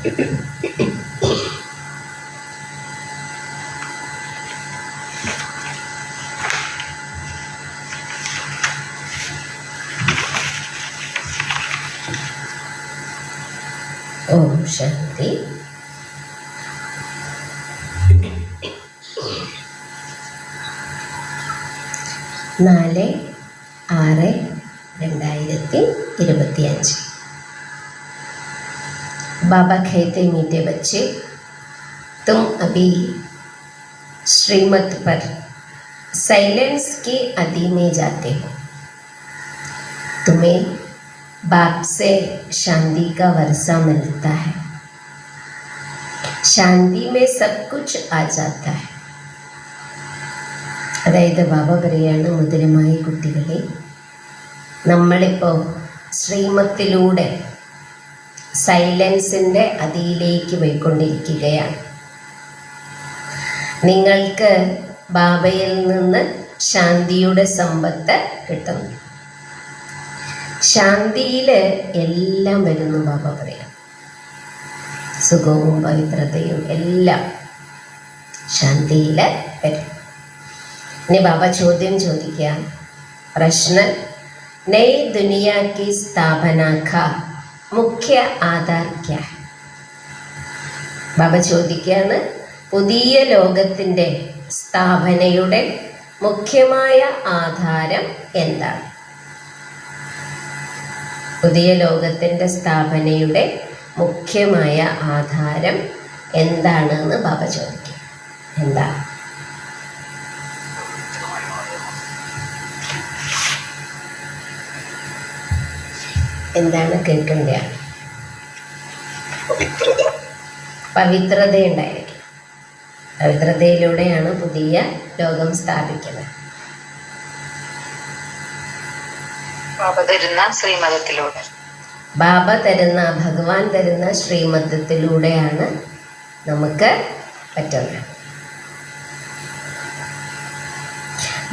ഓം ശാന്തി. നാല് 6/2025. बाबा कहते मीठे बच्चे, तुम अभी श्रीमत पर साइलेंस की अदी में जाते हो. तुम्हें बाप से शांति का वर्षा मिलता है. शांति में सब कुछ आ जाता है. അതായത് ബാബ പറയാണ്, മധുരമായ കുട്ടികളെ, നമ്മളിപ്പോൾ ശ്രീമത്തിലൂടെ സൈലൻസിൻ്റെ അതിയിലേക്ക് പോയിക്കൊണ്ടിരിക്കുകയാണ്. നിങ്ങൾക്ക് ബാബയിൽ നിന്ന് ശാന്തിയുടെ സമ്പത്ത് കിട്ടുന്നു. ശാന്തിയിൽ എല്ലാം വരുന്നു. ബാബ പറയാം, സുഖവും പവിത്രതയും എല്ലാം ശാന്തിയിൽ വരും. ഇനി ബാബ ചോദ്യം ചോദിക്കാം. പ്രശ്ന നई दुनिया की स्थापना का മുഖ്യ ആധാർ ക്യാ? ബാബ ചോദിക്കുകയാണ്, പുതിയ ലോകത്തിൻ്റെ സ്ഥാപനയുടെ മുഖ്യമായ ആധാരം എന്താണ്? പുതിയ ലോകത്തിൻ്റെ സ്ഥാപനയുടെ മുഖ്യമായ ആധാരം എന്താണെന്ന് ബാബ ചോദിക്കുക. എന്താ? എന്താണ് കേൾക്കേണ്ട? പവിത്രത ഉണ്ടായിരിക്കും. പവിത്രതയിലൂടെയാണ് പുതിയ ലോകം സ്ഥാപിക്കുന്നത്. ബാബ തരുന്ന, ഭഗവാൻ തരുന്ന ശ്രീമതത്തിലൂടെയാണ് നമുക്ക് പറ്റുന്നത്.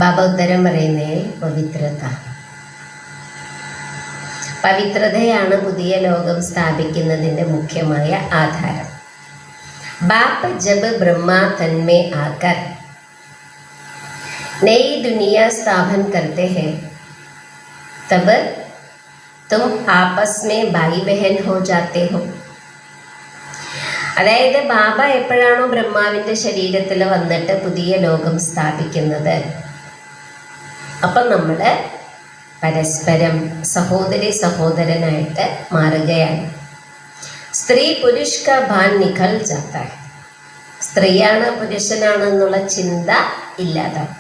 ബാബ ഉത്തരം പറയുന്നേ, പവിത്രത. പവിത്രതയാണ് പുതിയ ലോകം സ്ഥാപിക്കുന്നതിൻ്റെ മുഖ്യമായ ആധാരം. बाप जब ब्रह्मा तन में आकर नई दुनिया स्थापन करते हैं, तब तुम आपस में भाई बहन हो जाते हो. അതായത് ബാബ എപ്പോഴാണോ ബ്രഹ്മാവിൻ്റെ ശരീരത്തിൽ വന്നിട്ട് പുതിയ ലോകം സ്ഥാപിക്കുന്നത്, അപ്പം നമ്മൾ പരസ്പരം സഹോദരി സഹോദരനായിട്ട് മാറുകയാണ്. സ്ത്രീ പുരുഷ് കാ ഭാൻ നിഖൽ ജാത്താ ഹൈ. സ്ത്രീയാണ് പുരുഷനാണ് എന്നുള്ള ചിന്ത ഇല്ലാതാവും.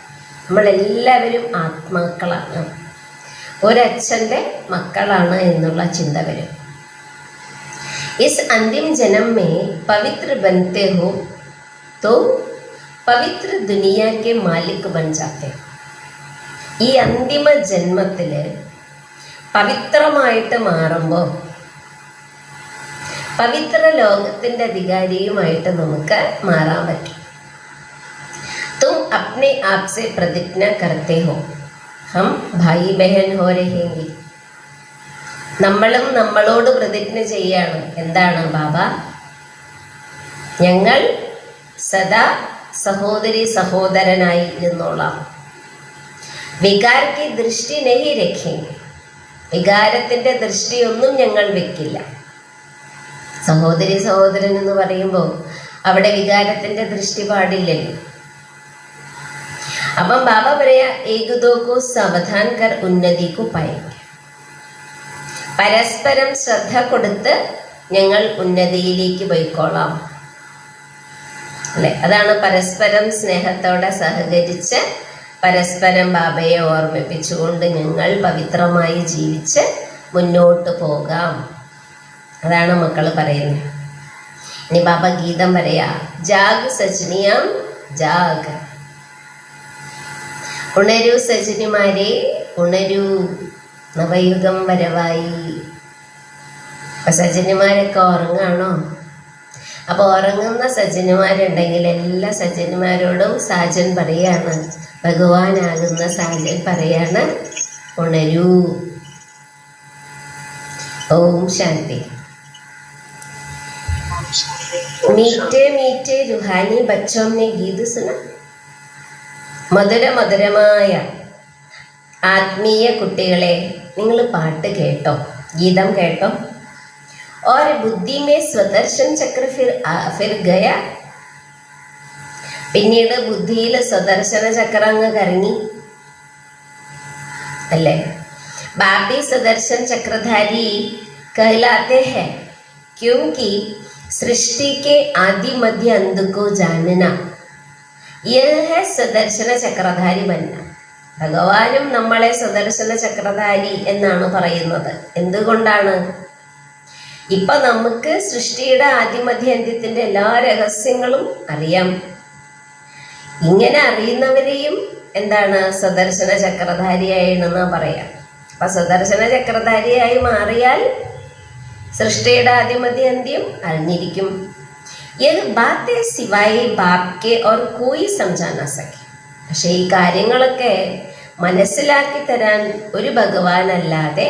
നമ്മളെല്ലാവരും ആത്മാക്കളാണ്, ഒരച്ഛൻ്റെ മക്കളാണ് എന്നുള്ള ചിന്ത വരും. ഇസ് അന്തിം ജനം മേ പവിത്ര ബൻത്തെ ഹോ തോ പവിത്ര ദുനിയ കെ മാലിക് ബൻ ജാത്തെ ഹോ. ഈ അന്തിമ ജന്മത്തിൽ പവിത്രമായിട്ട് മാറുമ്പോൾ പവിത്ര ലോകത്തിൻ്റെ അധികാരിയുമായിട്ട് നമുക്ക് മാറാൻ പറ്റും. തും അപ്നെ ആപ് സെ പ്രതിജ്ഞ കർത്തേ ഹോ ഹം ഭായി ബഹൻ ഹോ രഹേംഗെ. നമ്മളും നമ്മളോട് പ്രതിജ്ഞ ചെയ്യാണ്. എന്താണ് ബാബ? ഞങ്ങൾ സദാ സഹോദരി സഹോദരനായി ഇരുന്നോളാം. വികാർ കി ദൃഷ്ടി നഹി രഖേംഗെ. വികാരത്തിൻ്റെ ദൃഷ്ടിയൊന്നും ഞങ്ങൾ വെക്കില്ല. സഹോദരി സഹോദരൻ എന്ന് പറയുമ്പോൾ അവിടെ വികാരത്തിൻ്റെ ദൃഷ്ടി പാടില്ലല്ലോ. അപ്പം ബാബ പറയാ, ഏകദോക്കോ സാവധാൻ കർ ഉന്നതിക്കു പായെങ്കിൽ. പരസ്പരം ശ്രദ്ധ കൊടുത്ത് ഞങ്ങൾ ഉന്നതിയിലേക്ക് പോയിക്കോളാം അല്ലെ. അതാണ് പരസ്പരം സ്നേഹത്തോടെ സഹകരിച്ച് പരസ്പരം ബാബയെ ഓർമ്മിപ്പിച്ചുകൊണ്ട് ഞങ്ങൾ പവിത്രമായി ജീവിച്ച് മുന്നോട്ട് പോകാം. അതാണ് മക്കൾ പറയുന്നത്. ഇനി ബാബ ഗീതം പറയാ, ജാഗ് സജ്നിയാം ജാഗ്. ഉണരൂ സജ്നിമാരെ, ഉണരൂ, നവയുഗം വരവായി. അപ്പൊ സജ്ജന്മാരൊക്കെ ഉറങ്ങാണോ? അപ്പോൾ ഉറങ്ങുന്ന സജ്ജന്മാരുണ്ടെങ്കിൽ എല്ലാ സജ്ജന്മാരോടും സാജൻ പറയാണ്, ഭഗവാനാകുന്ന സാജൻ പറയാണ്, ഉണരൂ. ഓം ശാന്തി. मीठे मीठे रूहानी बच्चों ने गीत सुना. മധുരമായ ആത്മീയ കുട്ടികളെ, നിങ്ങൾ പാട്ട് കേട്ടോ, ഗീതം കേട്ടോ. और बुद्धि में स्वदर्शन चक्र फिर गया. പിന്നീട് ബുദ്ധിയിൽ സ്വദർശന ചക്രം അങ്ങ് കറങ്ങി അല്ലേ. बापी सदर्शन चक्रधारी कहलाते हैं क्योंकि सृष्टि के आदि मध्य अंत को जानना यह है സദർശന ചക്രധാരി बनना. ഭഗവാനും നമ്മളെ സദർശന ചക്രധാരി എന്നാണ് പറയുന്നത്. എന്തുകൊണ്ടാണ്? ഇപ്പൊ നമുക്ക് സൃഷ്ടിയുടെ ആദിമധ്യ അന്ത്യത്തിന്റെ എല്ലാ രഹസ്യങ്ങളും അറിയാം. ഇങ്ങനെ അറിയുന്നവരെയും എന്താണ് സദർശന ചക്രധാരിയാണെന്ന് പറയാം. അപ്പൊ സദർശന ചക്രധാരിയായി മാറിയാൽ സൃഷ്ടിയുടെ ആദിമധ്യ അന്ത്യം അറിഞ്ഞിരിക്കും. യഹ് ബാത്തെ സിവായി ബാപ്കെ ഓർ കോയി സംജാ ന സകെ. പക്ഷെ ഈ കാര്യങ്ങളൊക്കെ മനസ്സിലാക്കി തരാൻ ഒരു ഭഗവാനല്ലാതെ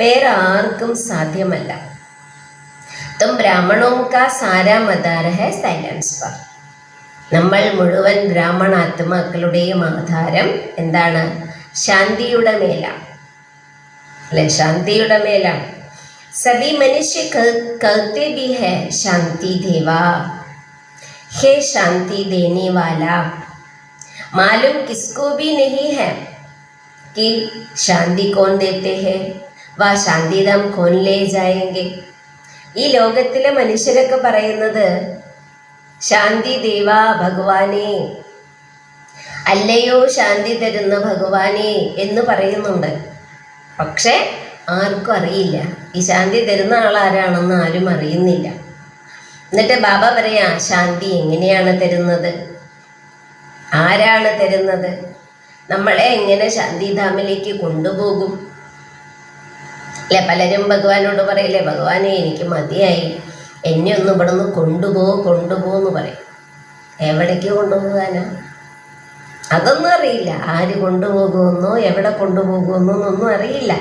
വേറെ ആർക്കും സാധ്യമല്ല. തും ബ്രാഹ്മണോം കാ സാരാ മദാര ഹെ സൈലൻസ് പർ. നമ്മൾ മുഴുവൻ ബ്രാഹ്മണാത്മാക്കളുടെയും ആധാരം എന്താണ്? ശാന്തിയുടെ മേലാണ് അല്ലെ, ശാന്തിയുടെ മേലാണ്. സഭി മനുഷ്യ कहते भी है शांति देवा हे शांति देने वाला. मालूम किसको भी नहीं है कि शांति कौन देते हैं, वह शांति धाम कौन ले जाएंगे. ഈ ലോകത്തിലെ മനുഷ്യരൊക്കെ പറയുന്നത് ശാന്തി ദേവാ ഭഗവാനെ, അല്ലയോ ശാന്തി തരുന്ന ഭഗവാനെ എന്ന് പറയുന്നുണ്ട്. പക്ഷെ ആർക്കും അറിയില്ല ഈ ശാന്തി തരുന്ന ആളാരാണെന്ന്. ആരും അറിയുന്നില്ല. എന്നിട്ട് ബാബ പറയാ, ശാന്തി എങ്ങനെയാണ് തരുന്നത്, ആരാണ് തരുന്നത്, നമ്മളെ എങ്ങനെ ശാന്തിധാമിലേക്ക് കൊണ്ടുപോകും അല്ലെ. പലരും ഭഗവാനോട് പറയില്ലേ, ഭഗവാനെ എനിക്ക് മതിയായി, എന്നെ ഒന്ന് ഇവിടെ നിന്ന് കൊണ്ടുപോന്ന് പറയും. എവിടേക്ക് കൊണ്ടുപോകാനാ? അതൊന്നും അറിയില്ല. ആര് കൊണ്ടുപോകുമെന്നോ എവിടെ കൊണ്ടുപോകുമെന്നോ ഒന്നും അറിയില്ല.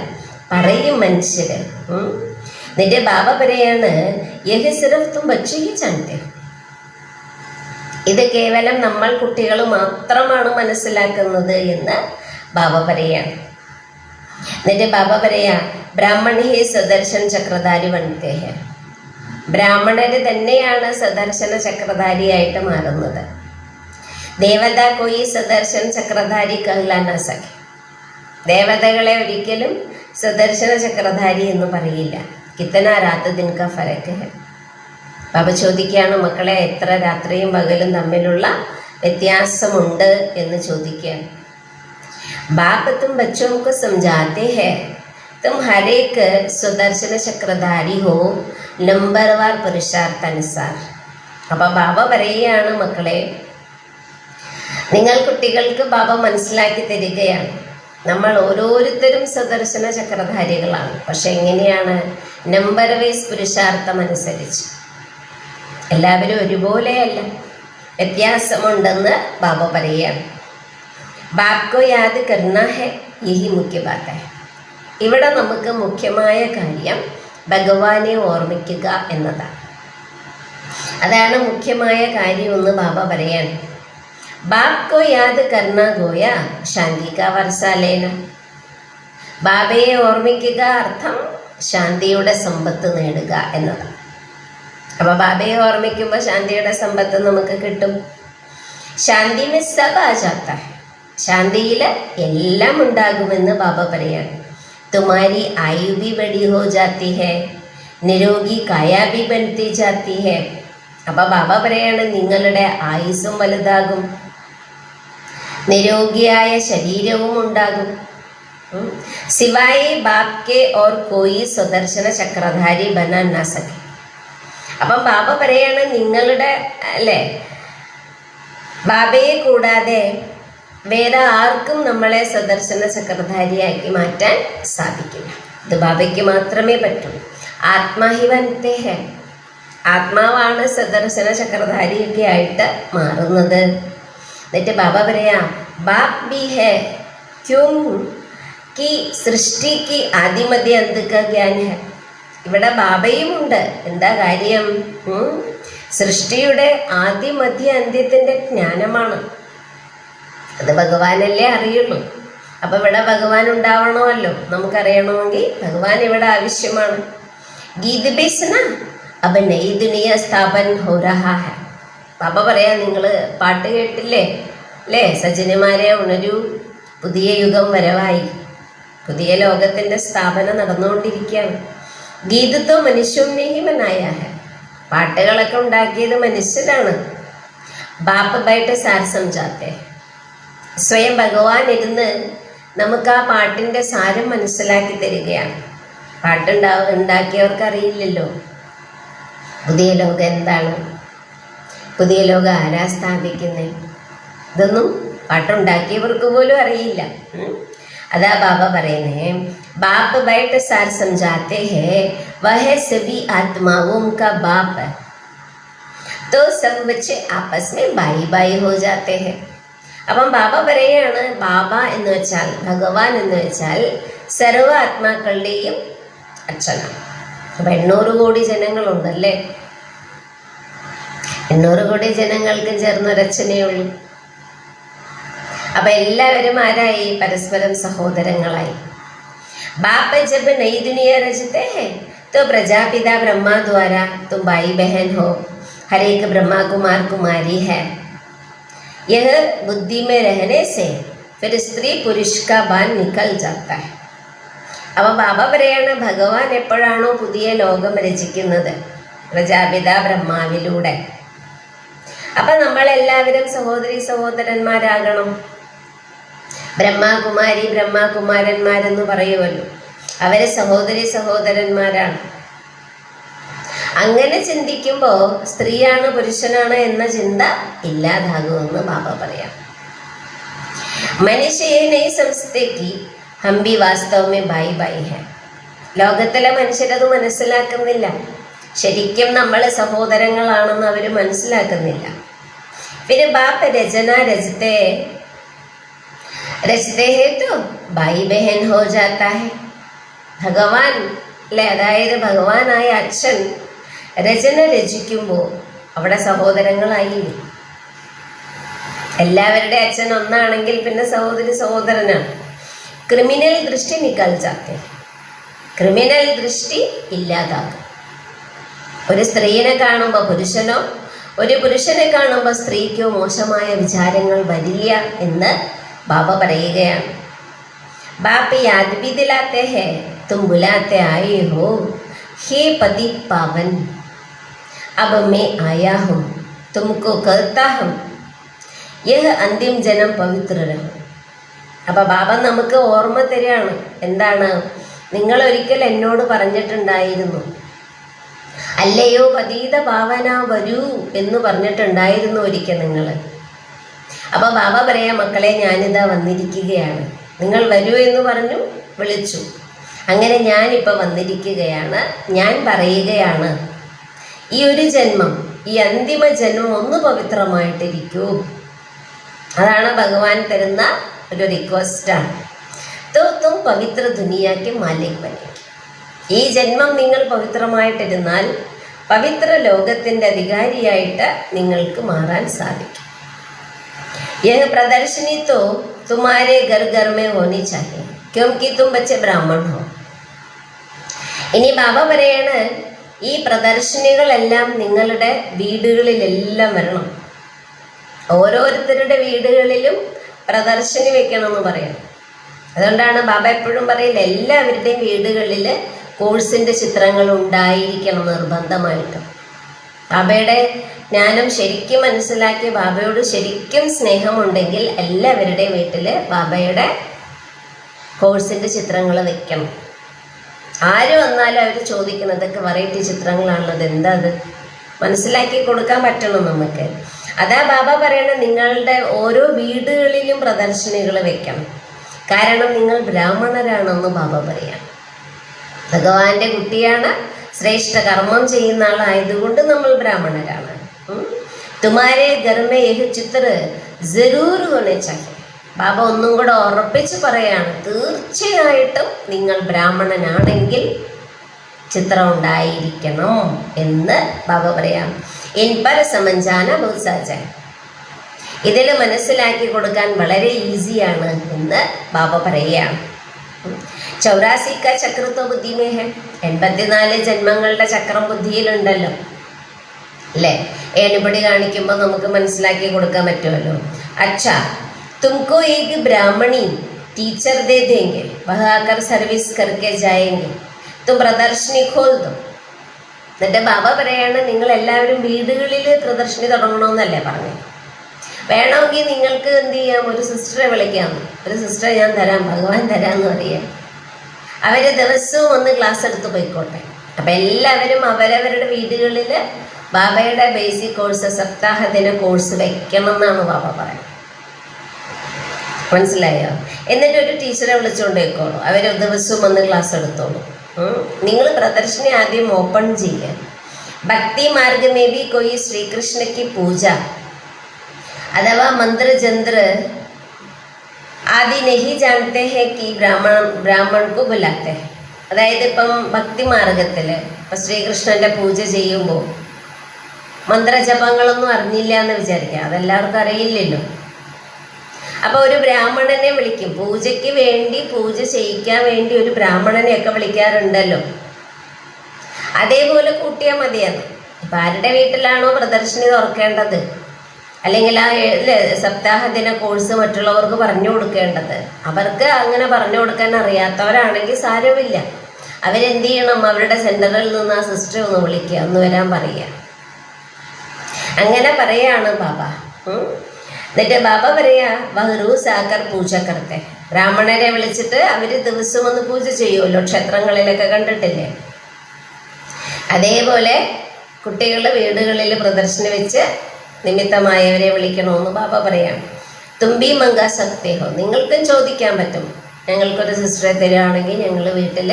പറയും മനുഷ്യര്. എന്നിട്ട് ബാബ പറയാണ്, യഹ് സിർഫ് തും ബच्चे ही जानते हो. ഇത് കേവലം നമ്മൾ കുട്ടികൾ മാത്രമാണ് മനസ്സിലാക്കുന്നത് എന്ന് ബാബ പറയാണ്. എന്നിട്ട് ബാബ പറയാ, ബ്രാഹ്മൺ ഹി സദർശൻ ചക്രധാരി ബനത്തെ ഹെ. ബ്രാഹ്മണര് തന്നെയാണ് സദർശന ചക്രധാരിയായിട്ട് മാറുന്നത്. ദേവത കോയി സദർശൻ ചക്രധാരി കഹ്ലാ ന സകെ. ദേവതകളെ ഒരിക്കലും സദർശന ചക്രധാരി എന്ന് പറയില്ല. കിത്തന രാത്ത് ദിൻ കാ ഫരക് ഹെ. ബാബ ചോദിക്കുകയാണ്, മക്കളെ എത്ര രാത്രിയും പകലും തമ്മിലുള്ള വ്യത്യാസമുണ്ട് എന്ന് ചോദിക്കുകയാണ്. ബാപ്പ് തും ബच्चों को समझाते हैं तुम हर एक सुदर्शन चक्रधारी हो नंबरवार पुरुषार्थानुसार. അപ്പൊ ബാബ പറയുകയാണ്, മക്കളെ നിങ്ങൾ കുട്ടികൾക്ക് ബാബ മനസ്സിലാക്കി തരികയാണ്, നമ്മൾ ഓരോരുത്തരും സദർശന ചക്രധാരികളാണ്. പക്ഷെ എങ്ങനെയാണ്? നമ്പർ വൈസ് പുരുഷാർത്ഥം അനുസരിച്ച്. എല്ലാവരും ഒരുപോലെയല്ല, വ്യത്യാസമുണ്ടെന്ന് ബാബ പറയുകയാണ്. ബാപ്കോ യാദ് കർണ ഹെ യഹി മുഖ്യ ബാത് ഹെ. ഇവിടെ നമുക്ക് മുഖ്യമായ കാര്യം ഭഗവാനെ ഓർമ്മിക്കുക എന്നതാണ്. അതാണ് മുഖ്യമായ കാര്യം എന്ന് ബാബ പറയാണ്. ബാപ്കോ യാദ് കർണ ഗോയ ശാന്തി കാ വർഷാലേന. ബാബയെ ഓർമ്മിക്കുക അർത്ഥം ശാന്തിയുടെ സമ്പത്ത് നേടുക എന്നതാണ്. അപ്പൊ ബാബയെ ഓർമ്മിക്കുമ്പോൾ ശാന്തിയുടെ സമ്പത്ത് നമുക്ക് കിട്ടും. ശാന്തി മേ സബ് ആ ജാത്ത ഹെ. ശാന്തിയിൽ എല്ലാം ഉണ്ടാകുമെന്ന് ബാബ പറയാണ്. തുമാരി ആയു ഭി ബഡി ഹോ ജാത്തി ഹെ, നിരോഗി കായ ഭി ബൻതി ജാത്തി ഹെ. അപ്പൊ ബാബ പറയാണ്, നിങ്ങളുടെ ആയുസ്സും വലുതാകും, നിരോഗിയായ ശരീരവും ഉണ്ടാകും. സിവായി ബാപ്കെ ഓർ കോയി സ്വദർശന ചക്രധാരി ബനാൻ ന സകെ. അപ്പം ബാബ പറയാണ്, നിങ്ങളുടെ അല്ലേ, ബാബയെ കൂടാതെ വേറെ ആർക്കും നമ്മളെ സദർശന ചക്രധാരിയാക്കി മാറ്റാൻ സാധിക്കില്ല. ഇത് ബാബയ്ക്ക് മാത്രമേ പറ്റൂ. ആത്മാഹി ബനത്തെ ഹെ. ആത്മാവാണ് സദർശന ചക്രധാരിയൊക്കെ ആയിട്ട് മാറുന്നത്. എന്നിട്ട് ബാബ പറയാ, ബാപ് ബി ഹെ ക്യോം കി സൃഷ്ടിക്ക് ആദിമധ്യ അന്ത് കാ ജ്ഞാൻ ഹെ. ഇവിടെ ബാബയും ഉണ്ട്. എന്താ കാര്യം? സൃഷ്ടിയുടെ ആദ്യ മധ്യ അന്ത്യത്തിൻ്റെ ജ്ഞാനമാണ്. അത് ഭഗവാനല്ലേ അറിയുള്ളൂ. അപ്പം ഇവിടെ ഭഗവാൻ ഉണ്ടാവണമല്ലോ, നമുക്കറിയണമെങ്കിൽ ഭഗവാൻ ഇവിടെ ആവശ്യമാണ്. ഗീത് ബേസ്ന അബ നയി ദുനിയ സ്ഥാപൻ ഹോ രഹാ ഹൈ. ബാബ പറയാ, നിങ്ങൾ പാട്ട് കേട്ടില്ലേ അല്ലേ? സജ്ജനന്മാരെ ഉണരൂ, പുതിയ യുഗം വരവായി, പുതിയ ലോകത്തിൻ്റെ സ്ഥാപനം നടന്നുകൊണ്ടിരിക്കുകയാണ്. ഗീതത്തോ മനുഷ്യോന്നേഹി ബനായ ഹൈ. പാട്ടുകളൊക്കെ ഉണ്ടാക്കിയത് മനുഷ്യരാണ്. ബാപ്പ് ബൈട്ട് സാർ സംജാത്തെ. സ്വയം ഭഗവാൻ ഇരുന്ന് നമുക്ക് ആ പാട്ടിൻ്റെ സാരം മനസ്സിലാക്കി തരികയാണ്. ഉണ്ടാക്കിയവർക്ക് അറിയില്ലല്ലോ പുതിയ ലോകം എന്താണ്, പുതിയ ലോകം ആരാ സ്ഥാപിക്കുന്നത്, ഇതൊന്നും പാട്ടുണ്ടാക്കിയവർക്ക് പോലും അറിയില്ല. അതാ ബാബ പറയുന്നേ, ബാപ്പ് ബൈട്ട് സാർ സംജാത്തെ ഹേ വഹ സബി ആത്മാവോं का बाप है तो सब बच्चे आपस में भाई भाई हो जाते हैं. അപ്പം ബാബ പറയുകയാണ്, ബാബ എന്ന് വെച്ചാൽ, ഭഗവാൻ എന്ന് വെച്ചാൽ സർവ്വ ആത്മാക്കളുടെയും അച്ഛനാണ്. അപ്പം 800 കോടി ജനങ്ങളുണ്ടല്ലേ, 800 കോടി ജനങ്ങൾക്ക് ചേർന്നൊരച്ഛനേ ഉള്ളൂ. അപ്പം എല്ലാവരും ആരായി? പരസ്പരം സഹോദരങ്ങളായി. ബാപ്പ ജബ് നई दुनिया रचते हैं तो प्रजापिता ब्रह्मा द्वारा तुम भाई बहन हो, हर एक ब्रह्मा कुमार कुमारी है. यह बुद्धि में रहने से फिर स्त्री पुरुष का बाण निकल जाता है. അപ്പോൾ ബാബ പറയാണ്, ഭഗവാൻ എപ്പോഴാണോ പുതിയ ലോകം രചിക്കുന്നത്, പ്രജാപിത ബ്രഹ്മാവിലൂടെ, അപ്പം നമ്മളെല്ലാവരും സഹോദരി സഹോദരന്മാരാകണം. ബ്രഹ്മാകുമാരി ബ്രഹ്മാകുമാരന്മാരെന്ന് പറയുമല്ലോ, അവരെ സഹോദരി സഹോദരന്മാരാണ്. അങ്ങനെ ചിന്തിക്കുമ്പോൾ സ്ത്രീയാണ് പുരുഷനാണ് എന്ന ചിന്ത ഇല്ലാതാകുമെന്ന് ബാബ പറയാം. മനുഷ്യനെ സംസ്ഥയ്ക്ക് ഹംബി വാസ്തവമേ ഭായി ഭായി ഹെ. ലോകത്തിലെ മനുഷ്യരത് മനസ്സിലാക്കുന്നില്ല. ശരിക്കും നമ്മൾ സഹോദരങ്ങളാണെന്ന് അവർ മനസ്സിലാക്കുന്നില്ല. പിന്നെ ബാപ്പ രചന രചത്തെ ഹേ തോ ഭായി ബഹൻ ഹോ ജാത്താ ഹെ. ഭഗവാൻ അല്ലെ, അതായത് ഭഗവാനായ അച്ഛൻ രചന രചിക്കുമ്പോൾ അവിടെ സഹോദരങ്ങളായില്ലേ. എല്ലാവരുടെ അച്ഛൻ ഒന്നാണെങ്കിൽ പിന്നെ സഹോദരി സഹോദരനാണ്. ക്രിമിനൽ ദൃഷ്ടി നിക്കൽ ജാത്തെ. ക്രിമിനൽ ദൃഷ്ടി ഇല്ലാതാക്കും. ഒരു സ്ത്രീയെ കാണുമ്പോൾ പുരുഷനോ, ഒരു പുരുഷനെ കാണുമ്പോൾ സ്ത്രീക്കോ മോശമായ വിചാരങ്ങൾ വരില്ല എന്ന് ബാബ പറയുകയാണ്. ബാപ്പ യാദ് ഭി ദിലാത്തെ ഹേ തും ബുലാത്തെ ആയേ ഹോ ഹേ പതി പാവൻ अब मैं आया हूँ तुमको कहता हूँ यह अंतिम जन्म पवित्र रहो. അപ്പം ബാബ നമുക്ക് ഓർമ്മ തരികയാണ്. എന്താണ്? നിങ്ങൾ ഒരിക്കൽ എന്നോട് പറഞ്ഞിട്ടുണ്ടായിരുന്നു, അല്ലയോ പതീത പാവന വരൂ എന്ന് പറഞ്ഞിട്ടുണ്ടായിരുന്നു ഒരിക്കൽ നിങ്ങൾ. അപ്പോൾ ബാബ പറയാം, മക്കളെ ഞാനിതാ വന്നിരിക്കുകയാണ്. നിങ്ങൾ വരൂ എന്ന് പറഞ്ഞു, വിളിച്ചു. അങ്ങനെ ഞാനിപ്പോൾ വന്നിരിക്കുകയാണ്. ഞാൻ പറയുകയാണ്, ഈ ഒരു ജന്മം, ഈ അന്തിമ ജന്മം ഒന്ന് പവിത്രമായിട്ടിരിക്കൂ. അതാണ് ഭഗവാൻ തരുന്ന ഒരു റിക്വസ്റ്റാണ്. തോ തും പവിത്ര ദുനിയാക്ക് മാലിക് ബനെ. ഈ ജന്മം നിങ്ങൾ പവിത്രമായിട്ടിരുന്നാൽ പവിത്ര ലോകത്തിൻ്റെ അധികാരിയായിട്ട് നിങ്ങൾക്ക് മാറാൻ സാധിക്കും. യഹ് പ്രദർശനി തോ തുമാരെ ഘർ ഘർ മേ ഹോനി ചാഹിയെ ക്യോംകി തും ബച്ചെ ബ്രാഹ്മൺ ഹോ. ഇനി ബാബ പറയാണ്, ഈ പ്രദർശനികളെല്ലാം നിങ്ങളുടെ വീടുകളിലെല്ലാം വരണം. ഓരോരുത്തരുടെ വീടുകളിലും പ്രദർശനി വെക്കണമെന്ന് പറയണം. അതുകൊണ്ടാണ് ബാബ എപ്പോഴും പറയുന്നത്, എല്ലാവരുടെയും വീടുകളിൽ കോഴ്സിൻ്റെ ചിത്രങ്ങൾ ഉണ്ടായിരിക്കണം നിർബന്ധമായിട്ടും. ബാബയുടെ ജ്ഞാനം ശരിക്കും മനസ്സിലാക്കി ബാബയോട് ശരിക്കും സ്നേഹമുണ്ടെങ്കിൽ എല്ലാവരുടെയും വീട്ടിൽ ബാബയുടെ കോഴ്സിൻ്റെ ചിത്രങ്ങൾ വെക്കണം. ആര് വന്നാലും അവർ ചോദിക്കണം, ഇതൊക്കെ വെറൈറ്റി ചിത്രങ്ങളാണുള്ളത്, എന്താ അത് മനസ്സിലാക്കി കൊടുക്കാൻ പറ്റണം നമുക്ക്. അതാ ബാബ പറയണത്, നിങ്ങളുടെ ഓരോ വീടുകളിലും പ്രദർശനികൾ വെക്കണം. കാരണം നിങ്ങൾ ബ്രാഹ്മണരാണെന്ന് ബാബ പറയാം. ഭഗവാന്റെ കുട്ടിയാണ്, ശ്രേഷ്ഠ കർമ്മം ചെയ്യുന്ന ആളായതുകൊണ്ട് നമ്മൾ ബ്രാഹ്മണരാണ്. തുമാരെ ഘർമേ യഹ് ചിത്ര ജറൂർ ഹോനെ ചാഹിയെ. ബാബ ഒന്നും കൂടെ ഉറപ്പിച്ച് പറയാണ്, തീർച്ചയായിട്ടും നിങ്ങൾ ബ്രാഹ്മണനാണെങ്കിൽ ചിത്രം ഉണ്ടായിരിക്കണം എന്ന് ബാബ പറയാം. ഇൻ പർ സമഞ്ചാന ബഹുത് സഹജ ഹൈ. ഇതിൽ മനസ്സിലാക്കി കൊടുക്കാൻ വളരെ ഈസിയാണ് എന്ന് ബാബ പറയുകയാണ്. 84 का चक्र तो बुद्धि में है. 84 ജന്മങ്ങളുടെ ചക്രം ബുദ്ധിയിലുണ്ടല്ലോ അല്ലേ? ഏണിപ്പടി കാണിക്കുമ്പോൾ നമുക്ക് മനസ്സിലാക്കി കൊടുക്കാൻ പറ്റുമല്ലോ. अच्छा तुमको एक ब्राह्मणी टीचर दे देंगे, वह आकर सर्विस करके जाएंगे, तुम प्रदर्शनी खोल दो. എന്നിട്ട് ബാബ പറയാണ്, നിങ്ങൾ എല്ലാവരും വീടുകളിൽ പ്രദർശനി തുടങ്ങണമെന്നല്ലേ പറഞ്ഞു. വേണമെങ്കിൽ നിങ്ങൾക്ക് എന്ത് ചെയ്യാം, ഒരു സിസ്റ്ററെ വിളിക്കാം. ഒരു സിസ്റ്ററെ ഞാൻ തരാം, ഭഗവാൻ തരാമെന്ന് പറയാം. അവർ ദിവസവും ഒന്ന് ക്ലാസ് എടുത്ത് പോയിക്കോട്ടെ. അപ്പം എല്ലാവരും അവരവരുടെ വീടുകളിൽ ബാബയുടെ ബേസിക് കോഴ്സ്, സപ്താഹദിന കോഴ്സ് വെക്കണം എന്നാണ് ബാബ പറയുന്നത്. മനസ്സിലായോ? എന്നിട്ട് ഒരു ടീച്ചറെ വിളിച്ചുകൊണ്ട് പോയിക്കോളൂ, അവർ ദിവസവും ഒന്ന് ക്ലാസ് എടുത്തോളൂ. നിങ്ങൾ പ്രദർശനി ആദ്യം ഓപ്പൺ ചെയ്യുക. ഭക്തി മാർഗ് മേ ബി കോയി ശ്രീകൃഷ്ണയ്ക്ക് പൂജ അഥവാ മന്ത്ര ജന്ത്ര ആദി നഹി ജാനത്തെ ഹെ കി ബ്രാഹ്മൺ കോ ബുലാത്തെ. അതായത് ഇപ്പം ഭക്തി മാർഗത്തിൽ ഇപ്പം ശ്രീകൃഷ്ണൻ്റെ പൂജ ചെയ്യുമ്പോൾ മന്ത്രജപങ്ങളൊന്നും അറിഞ്ഞില്ല എന്ന് വിചാരിക്കുക, അതെല്ലാവർക്കും അറിയില്ലല്ലോ. അപ്പോൾ ഒരു ബ്രാഹ്മണനെ വിളിക്കും. പൂജയ്ക്ക് വേണ്ടി, പൂജ ചെയ്യിക്കാൻ വേണ്ടി ഒരു ബ്രാഹ്മണനെയൊക്കെ വിളിക്കാറുണ്ടല്ലോ. അതേപോലെ കൂട്ടിയാൽ മതിയെന്ന്. ഇപ്പം ആരുടെ വീട്ടിലാണോ പ്രദർശനി തുറക്കേണ്ടത്, അല്ലെങ്കിൽ ആ സപ്താഹദിന കോഴ്സ് മറ്റുള്ളവർക്ക് പറഞ്ഞു കൊടുക്കേണ്ടത്, അവർക്ക് അങ്ങനെ പറഞ്ഞു കൊടുക്കാൻ അറിയാത്തവരാണെങ്കിൽ സാരമില്ല. അവരെന്ത് ചെയ്യണം, അവരുടെ സെൻറ്ററിൽ നിന്ന് ആ സിസ്റ്ററെ ഒന്ന് വിളിക്കുക, ഒന്ന് വരാൻ പറയുക. അങ്ങനെ പറയാണ് ബാബ. എന്നിട്ട് ബാബ പറയാ, വഹ്റൂസ് ആക്കർ പൂജ കർത്തെ. ബ്രാഹ്മണരെ വിളിച്ചിട്ട് അവർ ദിവസം ഒന്ന് പൂജ ചെയ്യുമല്ലോ, ക്ഷേത്രങ്ങളിലൊക്കെ കണ്ടിട്ടില്ലേ? അതേപോലെ കുട്ടികളുടെ വീടുകളിൽ പ്രദർശനം വെച്ച് നിമിത്തമായവരെ വിളിക്കണമെന്ന് ബാബ പറയാം. തുമ്പി മങ്കാ സക്തേഹോ, നിങ്ങൾക്കും ചോദിക്കാൻ പറ്റും. ഞങ്ങൾക്കൊരു സിസ്റ്ററെ തരികയാണെങ്കിൽ ഞങ്ങൾ വീട്ടിൽ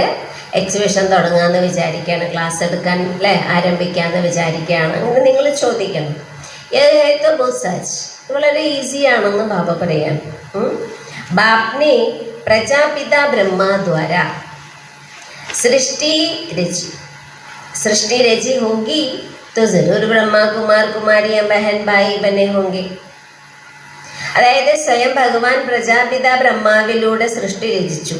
എക്സിബിഷൻ തുടങ്ങാമെന്ന് വിചാരിക്കുകയാണ്, ക്ലാസ് എടുക്കാൻ അല്ലേ ആരംഭിക്കാമെന്ന് വിചാരിക്കുകയാണ്. അങ്ങനെ നിങ്ങൾ ചോദിക്കണം. ഏതോ ബോസാജ്, വളരെ ഈസിയാണെന്ന് ബാബ പറയാം. ബാപ്നെ പ്രജാപിത ബ്രഹ്മദ്വാര सृष्टि रची होगी तो जरूर ब्रह्मा कुमार कुमारियां बहन भाई बने होंगे. അതായത് സ്വയം ഭഗവാൻ പ്രജാപിത ബ്രഹ്മാവിലൂടെ സൃഷ്ടി രചിച്ചു.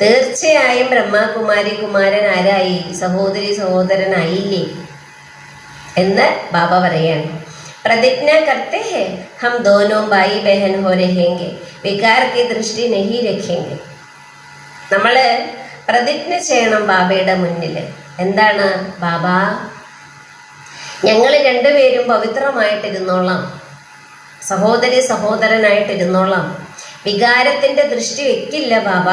തീർച്ചയായും ബ്രഹ്മകുമാരി കുമാരൻ ആരായി, സഹോദരി സഹോദരനായില്ലേ എന്ന് ബാബ പറയാണ്. പ്രതിജ്ഞ करते हैं हम दोनों भाई बहन हो रहेंगे, विकार की दृष्टि नहीं रखेंगे. നമ്മൾ പ്രതിജ്ഞ ചെയ്യണം ബാബയുടെ മുന്നിൽ. എന്താണ്? ബാബ, ഞങ്ങൾ രണ്ടുപേരും പവിത്രമായിട്ടിരുന്നോളാം, സഹോദരി സഹോദരനായിട്ടിരുന്നോളാം, വികാരത്തിൻ്റെ ദൃഷ്ടി വെക്കില്ല ബാബ.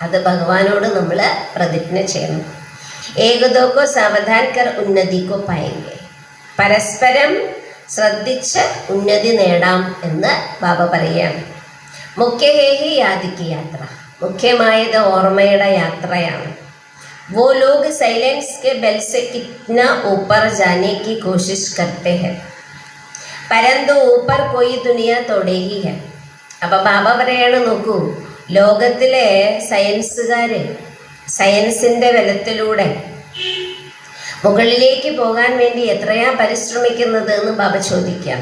അത് ഭഗവാനോട് നമ്മൾ പ്രതിജ്ഞ ചെയ്യണം. ഏകദോക്കോ സാവധാൻ കർ ഉന്നതിക്കോ പായെങ്കിൽ, പരസ്പരം ശ്രദ്ധിച്ച് ഉന്നതി നേടാം എന്ന് ബാബ പറയുകയാണ്. മുഖ്യഹേഹി യാദിക്ക് യാത്ര, മുഖ്യമായത് ഓർമ്മയുടെ യാത്രയാണ്. वो लोग साइलेंस के बेल से कितना ऊपर जाने की कोशिश करते हैं, परंतु ऊपर कोई दुनिया तोड़ेगी है. അപ്പം ബാബ പറയാണ്, നോക്കൂ, ലോകത്തിലെ സയൻസുകാർ സയൻസിൻ്റെ ബലത്തിലൂടെ മുകളിലേക്ക് പോകാൻ വേണ്ടി എത്രയാ പരിശ്രമിക്കുന്നത് എന്ന് ബാബ ചോദിക്കാം.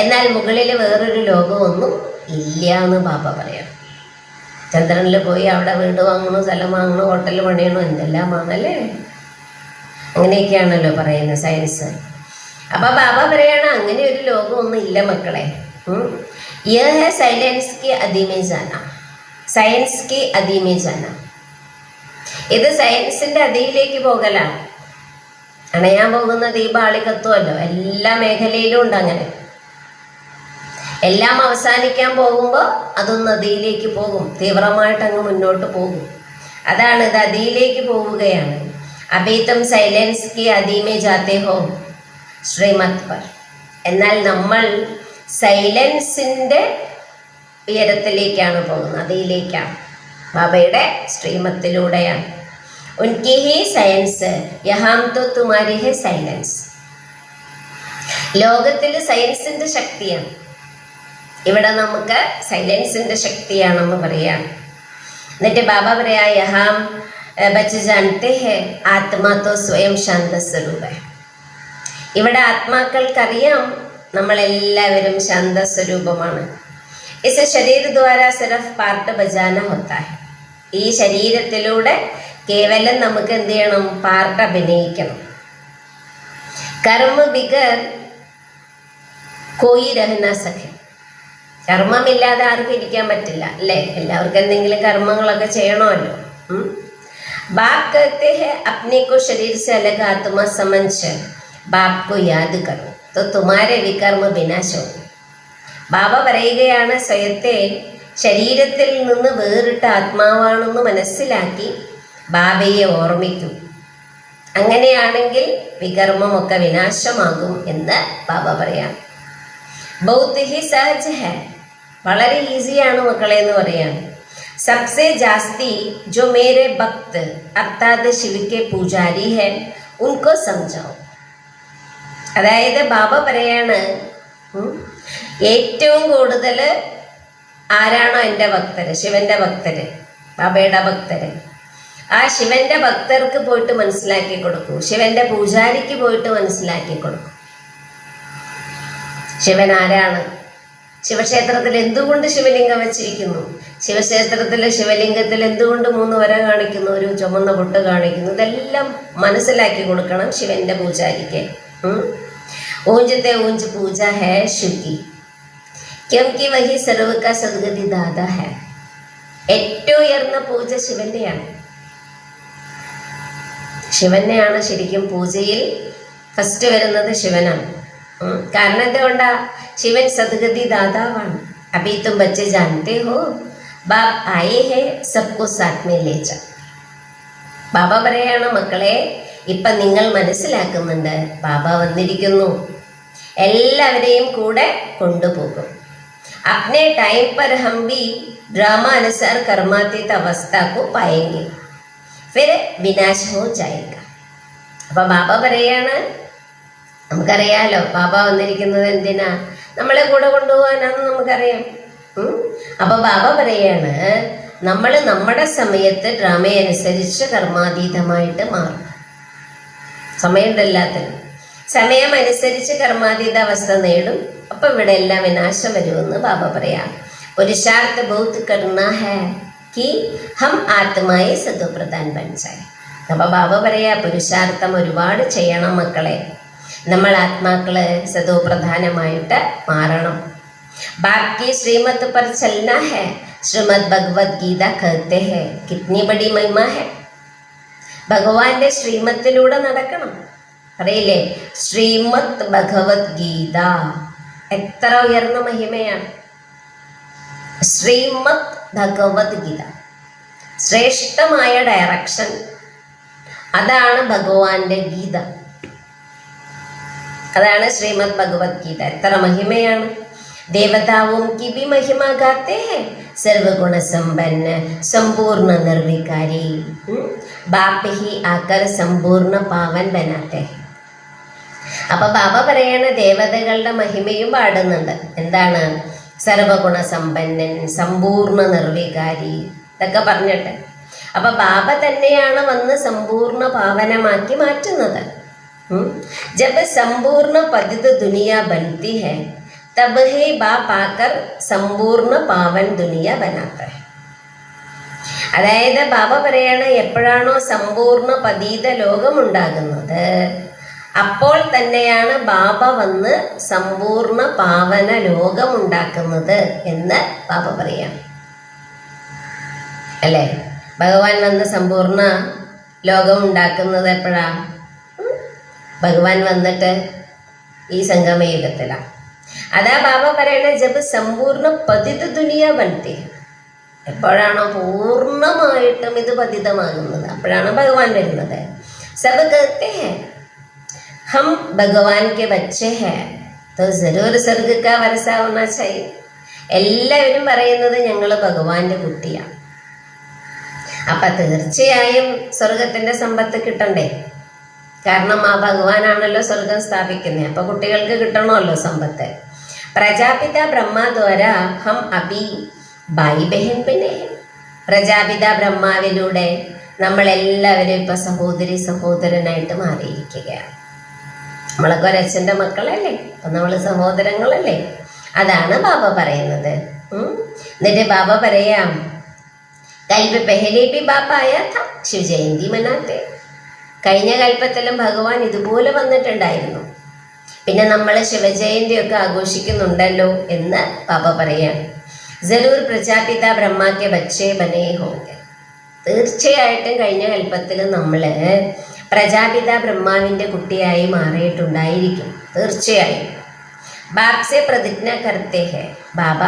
എന്നാൽ മുകളിൽ വേറൊരു ലോകമൊന്നും ഇല്ല എന്ന് ബാബ പറയാം. ചന്ദ്രനിൽ പോയി അവിടെ വീട് വാങ്ങണോ, സ്ഥലം വാങ്ങണോ, ഹോട്ടൽ പണിയണോ, എന്തെല്ലാമാണല്ലേ? അങ്ങനെയൊക്കെയാണല്ലോ പറയുന്നത് സയൻസ്. അപ്പം ബാബ പറയാണ്, അങ്ങനെ ഒരു ലോകമൊന്നും ഇല്ല മക്കളെ. യഹ സൈലൻസ് കി അദീമേ ജാന, സയൻസ് കി അദീമേ ജാന. ഇത് സയൻസിൻ്റെ അതിയിലേക്ക് പോകലാണ്. അണയാൻ പോകുന്ന ദീപാളി കത്തുമല്ലോ, എല്ലാ മേഖലയിലും ഉണ്ട് അങ്ങനെ. എല്ലാം അവസാനിക്കാൻ പോകുമ്പോൾ അതൊന്ന് നദിയിലേക്ക് പോകും, തീവ്രമായിട്ട് അങ്ങ് മുന്നോട്ട് പോകും. അതാണ് ഇത്, നദിയിലേക്ക് പോവുകയാണ്. അബീതം സൈലൻസ് കി അദീമേ ജാത്തേ ഹോ ശ്രീമത് പർ. എന്നാൽ നമ്മൾ സൈലൻസിൻ്റെ ഉയരത്തിലേക്കാണ് പോകുന്നത്, നദിയിലേക്കാണ്, ബാബയുടെ ശ്രീമത്തിലൂടെയാണ്. ഉൻകി ഹി സയൻസ് യഹാം തോ തുമാരി ഹെ സൈലൻസ്. ലോകത്തിൽ സയൻസിൻ്റെ ശക്തിയാണ്, ഇവിടെ നമുക്ക് സൈലൻസിൻ്റെ ശക്തിയാണെന്ന് പറയാം. എന്നിട്ട് ബാബ പറയാ, യഹാം ബച്ച് ജാനത്തെ ഹെ ആത്മാ തോ സ്വയം ശാന്ത സ്വരൂപ. ഇവിടെ ആത്മാക്കൾക്കറിയാം നമ്മളെല്ലാവരും ശാന്തസ്വരൂപമാണ്. ഇസ് ശരീര ദ്വാര സിർഫ് പാർട്ട് ബജാന ഹോത്താ ഹൈ. ഈ ശരീരത്തിലൂടെ കേവലം നമുക്ക് എന്ത് ചെയ്യണം? പാർട്ട് അഭിനയിക്കണം. കർമ്മ ബിഗർ കോയി രഹന സഖെ. കർമ്മമില്ലാതെ ആർക്കും ഇരിക്കാൻ പറ്റില്ല അല്ലേ? എല്ലാവർക്കും എന്തെങ്കിലും കർമ്മങ്ങളൊക്കെ ചെയ്യണമല്ലോ. ബാപ് कहते हैं अपने को शरीर से अलग आत्मा समझ बाप को याद करो तो तुम्हारे विकर्म विनाश हो. ബാബ പറയുകയാണ്, സ്വയത്തെ ശരീരത്തിൽ നിന്ന് വേറിട്ട ആത്മാവാണെന്ന് മനസ്സിലാക്കി ബാബയെ ഓർമ്മിക്കൂ. അങ്ങനെയാണെങ്കിൽ വികർമ്മമൊക്കെ വിനാശമാകും എന്ന് ബാബ പറയാം. ബൗത്ത് ഹി സഹജ് ഹെ. വളരെ ഈസിയാണ് മക്കളെ എന്ന് പറയാൻ. सबसे जास्ती जो मेरे भक्त अर्थात शिव के पुजारी है उनको समझाओ. അതായത് ബാബ പറയാണ്, ഏറ്റവും കൂടുതൽ ആരാണോ എൻ്റെ ഭക്തര്, ശിവന്റെ ഭക്തര്, ബാബയുടെ ഭക്തര്, ആ ശിവന്റെ ഭക്തർക്ക് പോയിട്ട് മനസ്സിലാക്കി കൊടുക്കൂ. ശിവന്റെ പൂജാരിക്ക് പോയിട്ട് മനസ്സിലാക്കി കൊടുക്കൂ ശിവൻ ആരാണ്. ശിവക്ഷേത്രത്തിൽ എന്തുകൊണ്ട് ശിവലിംഗം വെച്ചിരിക്കുന്നു? ശിവക്ഷേത്രത്തിലെ ശിവലിംഗത്തിൽ എന്തുകൊണ്ട് 3 വര കാണിക്കുന്നു, ഒരു ചുമന്ന പൊട്ട് കാണിക്കുന്നു? ഇതെല്ലാം മനസ്സിലാക്കി കൊടുക്കണം ശിവന്റെ പൂജാരിക്ക്. ഊഞ്ചത്തെ ഊഞ്ച് പൂജ ഹേ ശുദ്ധി, ക്യോങ്കി വഹി സർവ കാ സദ്ഗതി ദാതാ ഹേ. ഏറ്റവും ഉയർന്ന പൂജ ശിവന്റെയാണ്. ശിവനെയാണ് ശരിക്കും പൂജയിൽ ഫസ്റ്റ് വരുന്നത് ശിവനാണ്. കാരണം എന്തുകൊണ്ടാ? ശിവൻ സദ്ഗതി ദാതാവാണ്. അഭി തും ബच्चे जानते हो ബാബ് ആയേ ഹേ സബ്കോ സാത്ത് മേ ലേ ചൽ. ബാബ പറയാണ്, മക്കളെ ഇപ്പം നിങ്ങൾ മനസ്സിലാക്കുന്നുണ്ട്, ബാബ വന്നിരിക്കുന്നു, എല്ലാവരെയും കൂടെ കൊണ്ടുപോകും. അപ്നെ ടൈം പർ ഹം ഭി ഡ്രാമ അനുസാർ കർമാതീത അവസ്ഥ കോ പായെങ്കെ ഫിർ വിനാശ് ഹോ ജായേഗാ. അപ്പം ബാബ പറയാണ്, നമുക്കറിയാലോ ബാബ വന്നിരിക്കുന്നത് എന്തിനാ? നമ്മളെ കൂടെ കൊണ്ടുപോകാനാന്ന് നമുക്കറിയാം. അപ്പൊ ബാബ പറയാണ്, നമ്മൾ നമ്മുടെ സമയത്ത് ഡ്രാമയനുസരിച്ച് കർമാതീതമായിട്ട് മാറും. സമയമുണ്ടല്ലാത്തതിന് സമയമനുസരിച്ച് കർമാതീത അവസ്ഥ നേടും. അപ്പൊ ഇവിടെ എല്ലാം വിനാശം വരുമെന്ന് ബാബ പറയാം. പുരുഷാർത്ഥ ബൗത്ത് കർണ ഹേ കി ഹം ആത്മായെ സദോപ്രധാൻ ബൻ ജായേ. അപ്പൊ ബാബ പറയാ, പുരുഷാർത്ഥം ഒരുപാട് ചെയ്യണം മക്കളെ, നമ്മൾ ആത്മാക്കള് സദോപ്രധാനമായിട്ട് മാറണം. ബാക്കി ശ്രീമത് पर चलना है. ശ്രീമദ് ഭഗവത് ഗീത कहते हैं कितनी बड़ी महिमा है. ഭഗവാന്റെ ശ്രീമത്തിലൂടെ നടക്കണം. അറിയില്ലേ, ശ്രീമദ് ഭഗവത് ഗീത എത്ര ഉയർന്ന മഹിമയാണ്. ശ്രീമദ് ഭഗവത് ഗീത ശ്രേഷ്ഠമായ ഡയറക്ഷൻ, അതാണ് ഭഗവാന്റെ ഗീത, അതാണ് ശ്രീമദ് ഭഗവത് ഗീത. എത്ര മഹിമയാണ്. देवताओं की भी महिमा गाते हैं. सर्वगुण संपन्न संपूर्ण निर्विकारी बाप ही आकर संपूर्ण पावन बनाते हैं. അപ്പൊ ബാബ പറയണ ദേവതകളുടെ മഹിമയും പാടുന്നുണ്ട്. എന്താണ്? സർവഗുണ സമ്പന്നൻ, സമ്പൂർണ്ണ നിർവികാരി, ഇതൊക്കെ പറഞ്ഞിട്ട്. അപ്പൊ ബാബ തന്നെയാണ് വന്ന് സമ്പൂർണ്ണ പാവനമാക്കി മാറ്റുന്നത്. जब संपूर्ण पतित दुनिया बनती है तब ही बाप आकर संपूर्ण पावन दुनिया बनाता है. അതായത് ബാബ പറയാണ്, എപ്പോഴാണോ സമ്പൂർണ്ണ പതീത ലോകമുണ്ടാകുന്നത് അപ്പോൾ തന്നെയാണ് ബാബ വന്ന് സമ്പൂർണ്ണ പാവന ലോകമുണ്ടാക്കുന്നത് എന്ന് ബാബ പറയാം. അല്ലേ? ഭഗവാൻ വന്ന് സമ്പൂർണ്ണ ലോകമുണ്ടാക്കുന്നത് എപ്പോഴാ? ഭഗവാൻ വന്നിട്ട് ഈ സംഗമയുഗത്തിലാണ്. അതാ ബാബ പറയണ, ജബ് സമ്പൂർണ്ണ പതിത ദുനിയ ബൻതി. എപ്പോഴാണോ പൂർണ്ണമായിട്ടും ഇത് പതിതമാകുന്നത് അപ്പോഴാണ് ഭഗവാൻ വരുന്നത്. സബ് कहते हैं हम भगवान के बच्चे हैं तो जरूर स्वर्ग का वर्षा होना चाहिए. എല്ലാവരും പറയുന്നത് ഞങ്ങൾ ഭഗവാന്റെ കുട്ടിയാണ്. അപ്പൊ തീർച്ചയായും സ്വർഗത്തിന്റെ സമ്പത്ത് കിട്ടണ്ടേ? കാരണം ആ ഭഗവാനാണല്ലോ സ്വർഗം സ്ഥാപിക്കുന്നത്. അപ്പൊ കുട്ടികൾക്ക് കിട്ടണമല്ലോ സമ്പത്ത്. പ്രജാപിത ബ്രഹ്മ ദ്വാര ഹം അഭി ഭായി ബഹൻ പിന്നെ. പ്രജാപിത ബ്രഹ്മാവിലൂടെ നമ്മളെല്ലാവരും ഇപ്പൊ സഹോദരി സഹോദരനായിട്ട് മാറിയിരിക്കുകയാണ്. നമ്മളൊക്കെ ഒരച്ഛൻ്റെ മക്കളല്ലേ, അപ്പം നമ്മൾ സഹോദരങ്ങളല്ലേ. അതാണ് ബാബ പറയുന്നത്. എന്നിട്ട് ബാബ പറയാം, കൽപ്പ് പെഹലെ ബി ബാബ ആയാ ഥാ ശിവജയന്തി മനാത്തെ. കഴിഞ്ഞ കൽപ്പത്തിലും ഭഗവാൻ ഇതുപോലെ വന്നിട്ടുണ്ടായിരുന്നു. പിന്നെ നമ്മൾ ശിവജയന്തിയൊക്കെ ആഘോഷിക്കുന്നുണ്ടല്ലോ എന്ന് ബാബ പറയാം. ജരൂർ പ്രജാപിത ബ്രഹ്മാക്കെ ബച്ചേ ബനേ ഹോങ്കെ. തീർച്ചയായിട്ടും കഴിഞ്ഞ കൽപ്പത്തിൽ നമ്മൾ പ്രജാപിത ബ്രഹ്മാവിൻ്റെ കുട്ടിയായി മാറിയിട്ടുണ്ടായിരിക്കും, തീർച്ചയായും. ബാപ് സെ പ്രതിജ്ഞ കർത്തേ ഹെ ബാബ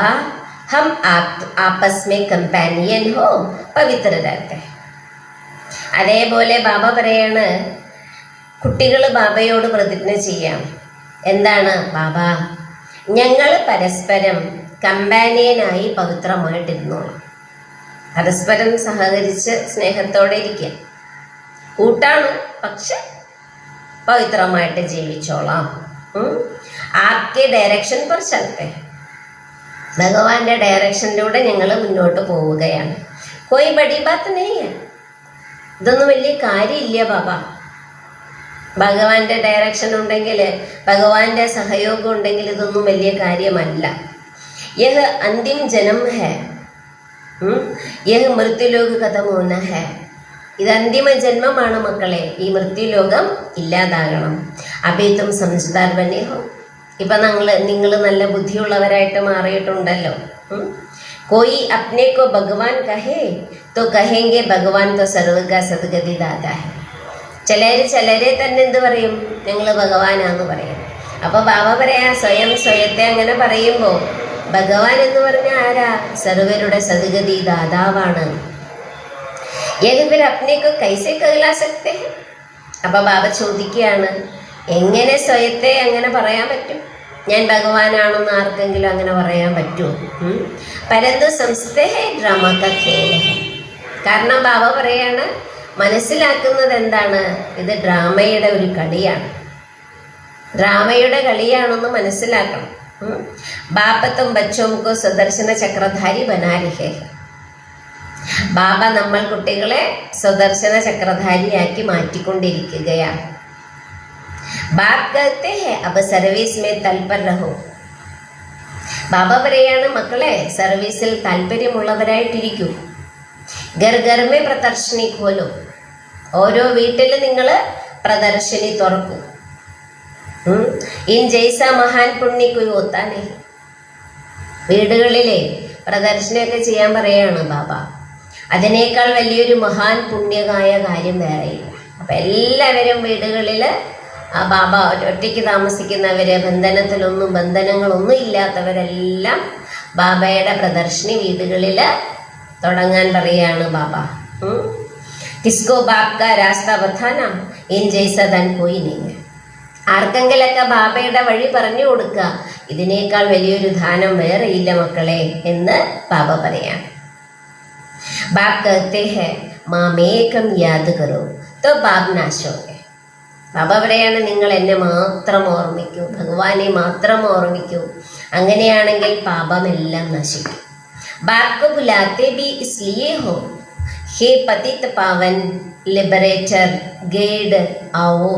ഹം ആപ്പസ് മേ കമ്പാനിയൻ ഹോ പവിത്ര രഹത്തെ. അതേപോലെ ബാബ പറയാണ്, കുട്ടികൾ ബാബയോട് പ്രതിജ്ഞ ചെയ്യാം. എന്താണ്? ബാബ, ഞങ്ങൾ പരസ്പരം കമ്പാനിയനായി പവിത്രമായിട്ടിരുന്നോളാം. പരസ്പരം സഹകരിച്ച് സ്നേഹത്തോടെ ഇരിക്കുക. കൂട്ടാണ്, പക്ഷെ പവിത്രമായിട്ട് ജീവിച്ചോളാം. ആപ്കെ ഡയറക്ഷൻ पर चलते. ഭഗവാന്റെ ഡയറക്ഷനിലൂടെ ഞങ്ങൾ മുന്നോട്ട് പോവുകയാണ്. കോയി ബഡി ബാത്ത് നെയ്യ. ഇതൊന്നും വലിയ കാര്യമില്ല ബാബ. ഭഗവാന്റെ ഡയറക്ഷൻ ഉണ്ടെങ്കിൽ, ഭഗവാന്റെ സഹയോഗം ഉണ്ടെങ്കിൽ ഇതൊന്നും വലിയ കാര്യമല്ല. യഹ് അന്തിം ജനം ഹെ, യഹ് മൃത്യുലോക് ഖതം ഹോന ഹെ. ഇത് അന്തിമ ജന്മമാണ് മക്കളെ. ഈ മൃത്യുലോകം ഇല്ലാതാകണം. അഭേത്തും സംസ്കാർ ബനെ ഹോ. ഇപ്പം നിങ്ങൾ നല്ല ബുദ്ധിയുള്ളവരായിട്ട് മാറിയിട്ടുണ്ടല്ലോ. കോയി അപ്നെ കോ ഭഗവാൻ കഹേ തോ കഹേങ്കെ ഭഗവാൻ തോ സർവ്വക സദ്ഗതി ദാതാ ഹെ. ചിലരെ തന്നെ എന്ത് പറയും? ഞങ്ങൾ ഭഗവാനാന്ന് പറയും. അപ്പോൾ ബാബ പറയാ, സ്വയത്തെ അങ്ങനെ പറയുമ്പോൾ ഭഗവാൻ എന്ന് പറഞ്ഞാൽ ആരാ? സർവരുടെ സദ്ഗതി ദാതാവാണ്. ഏകവർ അപ്നേക്കോ കൈസെ കഹലാ സക്തേ ഹെ. അപ്പോൾ ബാബ ചോദിക്കുകയാണ്, എങ്ങനെ സ്വയത്തെ അങ്ങനെ പറയാൻ പറ്റും? ഞാൻ ഭഗവാനാണെന്ന് ആർക്കെങ്കിലും അങ്ങനെ പറയാൻ പറ്റുമോ? പരന്തു സംസ്ഥേ ഡ്രാമ കാ ഖേൽ ഹെ. കാരണം ബാബ പറയാണ്, മനസ്സിലാക്കുന്നത് എന്താണ്? ഇത് ഡ്രാമയുടെ ഒരു കളിയാണ്. ഡ്രാമയുടെ കളിയാണെന്ന് മനസ്സിലാക്കണം. ബാപ്പത്തും ബച്ചോംക്കോ സുദർശന ചക്രധാരി ബനാരിഹേ. ബാബ നമ്മൾ കുട്ടികളെ സുദർശന ചക്രധാരിയാക്കി മാറ്റിക്കൊണ്ടിരിക്കുകയാണ്. ബാപ് കഹത്തെ ഹെ അബ് സർവീസ് മേ തൽപർ രഹോ. ബാബ പറയാണ്, മക്കളെ സർവീസിൽ താല്പര്യമുള്ളവരായിട്ടിരിക്കൂ. ഘർ ഘർ മേ പ്രദർശനി ഖോലോ. ഓരോ വീട്ടിൽ നിങ്ങൾ പ്രദർശനി തുറക്കൂ. ഇൻ ജൈസ മഹാൻ പുണ്യ കൊയ് ഹോത്താ നഹീ. വീടുകളിലെ പ്രദർശനമൊക്കെ ചെയ്യാൻ പറയാണ് ബാബ. അതിനേക്കാൾ വലിയൊരു മഹാൻ പുണ്യകായ കാര്യം വേറെയില്ല. അപ്പം എല്ലാവരും വീടുകളിൽ ബാബ ഒറ്റയ്ക്ക് താമസിക്കുന്നവര്, ബന്ധനങ്ങളൊന്നും ഇല്ലാത്തവരെല്ലാം ബാബയുടെ പ്രദർശനി വീടുകളിൽ തുടങ്ങാൻ പറയാണ് ബാബ. കിസ്കോ ബാപ് കാ രാസ്ത ബത്താന ഇൻ ജൈസ ധൻ കോയി നെയ്യ്. ആർക്കെങ്കിലൊക്കെ ബാബയുടെ വഴി പറഞ്ഞു കൊടുക്കുക. ഇതിനേക്കാൾ വലിയൊരു ദാനം വേറെയില്ല മക്കളെ എന്ന് ബാബ പറയാം. ബാപ് കഹത്തെ ഹെ മാമേകം യാദ് കരോ തോ ബാബ് നാശോगे. ബാബ പറയാണ്, നിങ്ങൾ എന്നെ മാത്രം ഓർമ്മിക്കൂ, ഭഗവാനെ മാത്രം ഓർമ്മിക്കൂ. അങ്ങനെയാണെങ്കിൽ പാപമെല്ലാം നശിക്കും. ബാപ്കോ ബുലാത്തെ ബി ഇസ്ലിയേ ഹോ ഹേ പതിത് പാവൻ ലിബറേറ്റർ ഗൈഡ് ആവോ.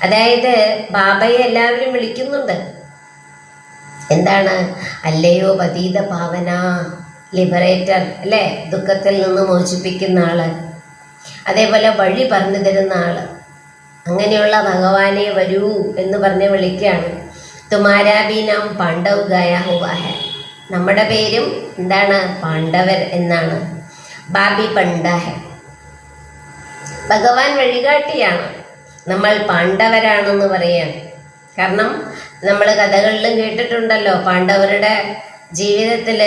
അതായത് ബാബയെ എല്ലാവരും വിളിക്കുന്നുണ്ട്. എന്താണ്? അല്ലയോ പതീത പാവന, ലിബറേറ്റർ അല്ലേ, ദുഃഖത്തിൽ നിന്ന് മോചിപ്പിക്കുന്ന ആള്, അതേപോലെ വഴി പറഞ്ഞു തരുന്ന ആള്. അങ്ങനെയുള്ള ഭഗവാനെ വരൂ എന്ന് പറഞ്ഞ് വിളിക്കുകയാണ്. തുമാരാ ബി നാം പാണ്ഡവ് ഗായ ഹുവാ ഹെ. നമ്മുടെ പേരും എന്താണ്? പാണ്ഡവർ എന്നാണ്. ബാബി പണ്ഡ ഹെ. ഭഗവാൻ വഴികാട്ടിയാണ്. നമ്മൾ പാണ്ഡവരാണെന്ന് പറയാൻ കാരണം നമ്മൾ കഥകളിലും കേട്ടിട്ടുണ്ടല്ലോ, പാണ്ഡവരുടെ ജീവിതത്തിൽ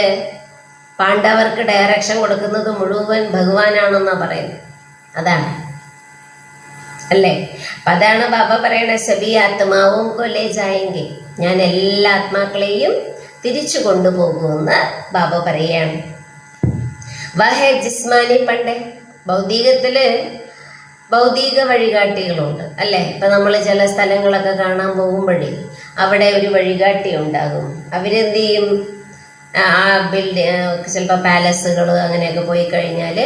പാണ്ഡവർക്ക് ഡയറക്ഷൻ കൊടുക്കുന്നത് മുഴുവൻ ഭഗവാനാണെന്നാണ് പറയുന്നത്. അതാണ് അല്ലേ? അപ്പം അതാണ് ബാബ പറയണ, സബി ആത്മാവും കൊലേ ജായെങ്കിൽ, ഞാൻ എല്ലാ ആത്മാക്കളെയും തിരിച്ചു കൊണ്ടുപോകുമെന്ന് ബാബ പറയാണ്. വഹേ ജിസ്മാനി പണ്ടേ. ഭൗതിക വഴികാട്ടികളുണ്ട് അല്ലേ? ഇപ്പം നമ്മൾ ചില സ്ഥലങ്ങളൊക്കെ കാണാൻ പോകുമ്പോഴേ അവിടെ ഒരു വഴികാട്ടി ഉണ്ടാകും. അവരെന്ത് ചെയ്യും? ആ ചിലപ്പോൾ പാലസുകൾ അങ്ങനെയൊക്കെ പോയി കഴിഞ്ഞാൽ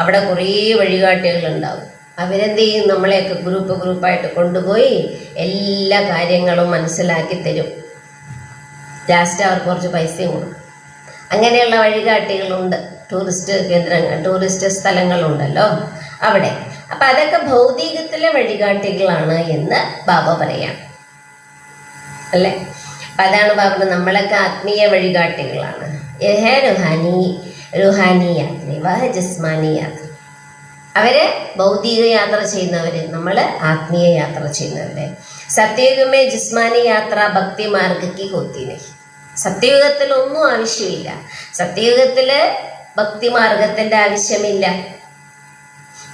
അവിടെ കുറേ വഴികാട്ടികളുണ്ടാകും. അവരെന്ത് ചെയ്യും, നമ്മളെയൊക്കെ ഗ്രൂപ്പായിട്ട് കൊണ്ടുപോയി എല്ലാ കാര്യങ്ങളും മനസ്സിലാക്കി തരും. ലാസ്റ്റ് അവർക്ക് കുറച്ച് പൈസയും കൊടുക്കും. അങ്ങനെയുള്ള വഴികാട്ടികളുണ്ട്. ടൂറിസ്റ്റ് സ്ഥലങ്ങളുണ്ടല്ലോ അവിടെ. അപ്പം അതൊക്കെ ഭൗതികത്തിലെ വഴികാട്ടികളാണ് എന്ന് ബാബ പറയാം അല്ലേ. അപ്പം അതാണ് ബാബ, നമ്മളൊക്കെ ആത്മീയ വഴികാട്ടികളാണ്. യഹ റുഹാനി യാത്രി വഹ ജിസ്മാനി യാത്രി. അവര് ഭൗതിക യാത്ര ചെയ്യുന്നവര്, നമ്മൾ ആത്മീയ യാത്ര ചെയ്യുന്നവര്. സത്യയുഗമേ ജിസ്മാനി യാത്ര ഭക്തി മാർഗക്ക് ഹോത്തിനെ. സത്യയുഗത്തിൽ ഒന്നും ആവശ്യമില്ല. സത്യയുഗത്തില് ഭക്തി മാർഗത്തിന്റെ ആവശ്യമില്ല,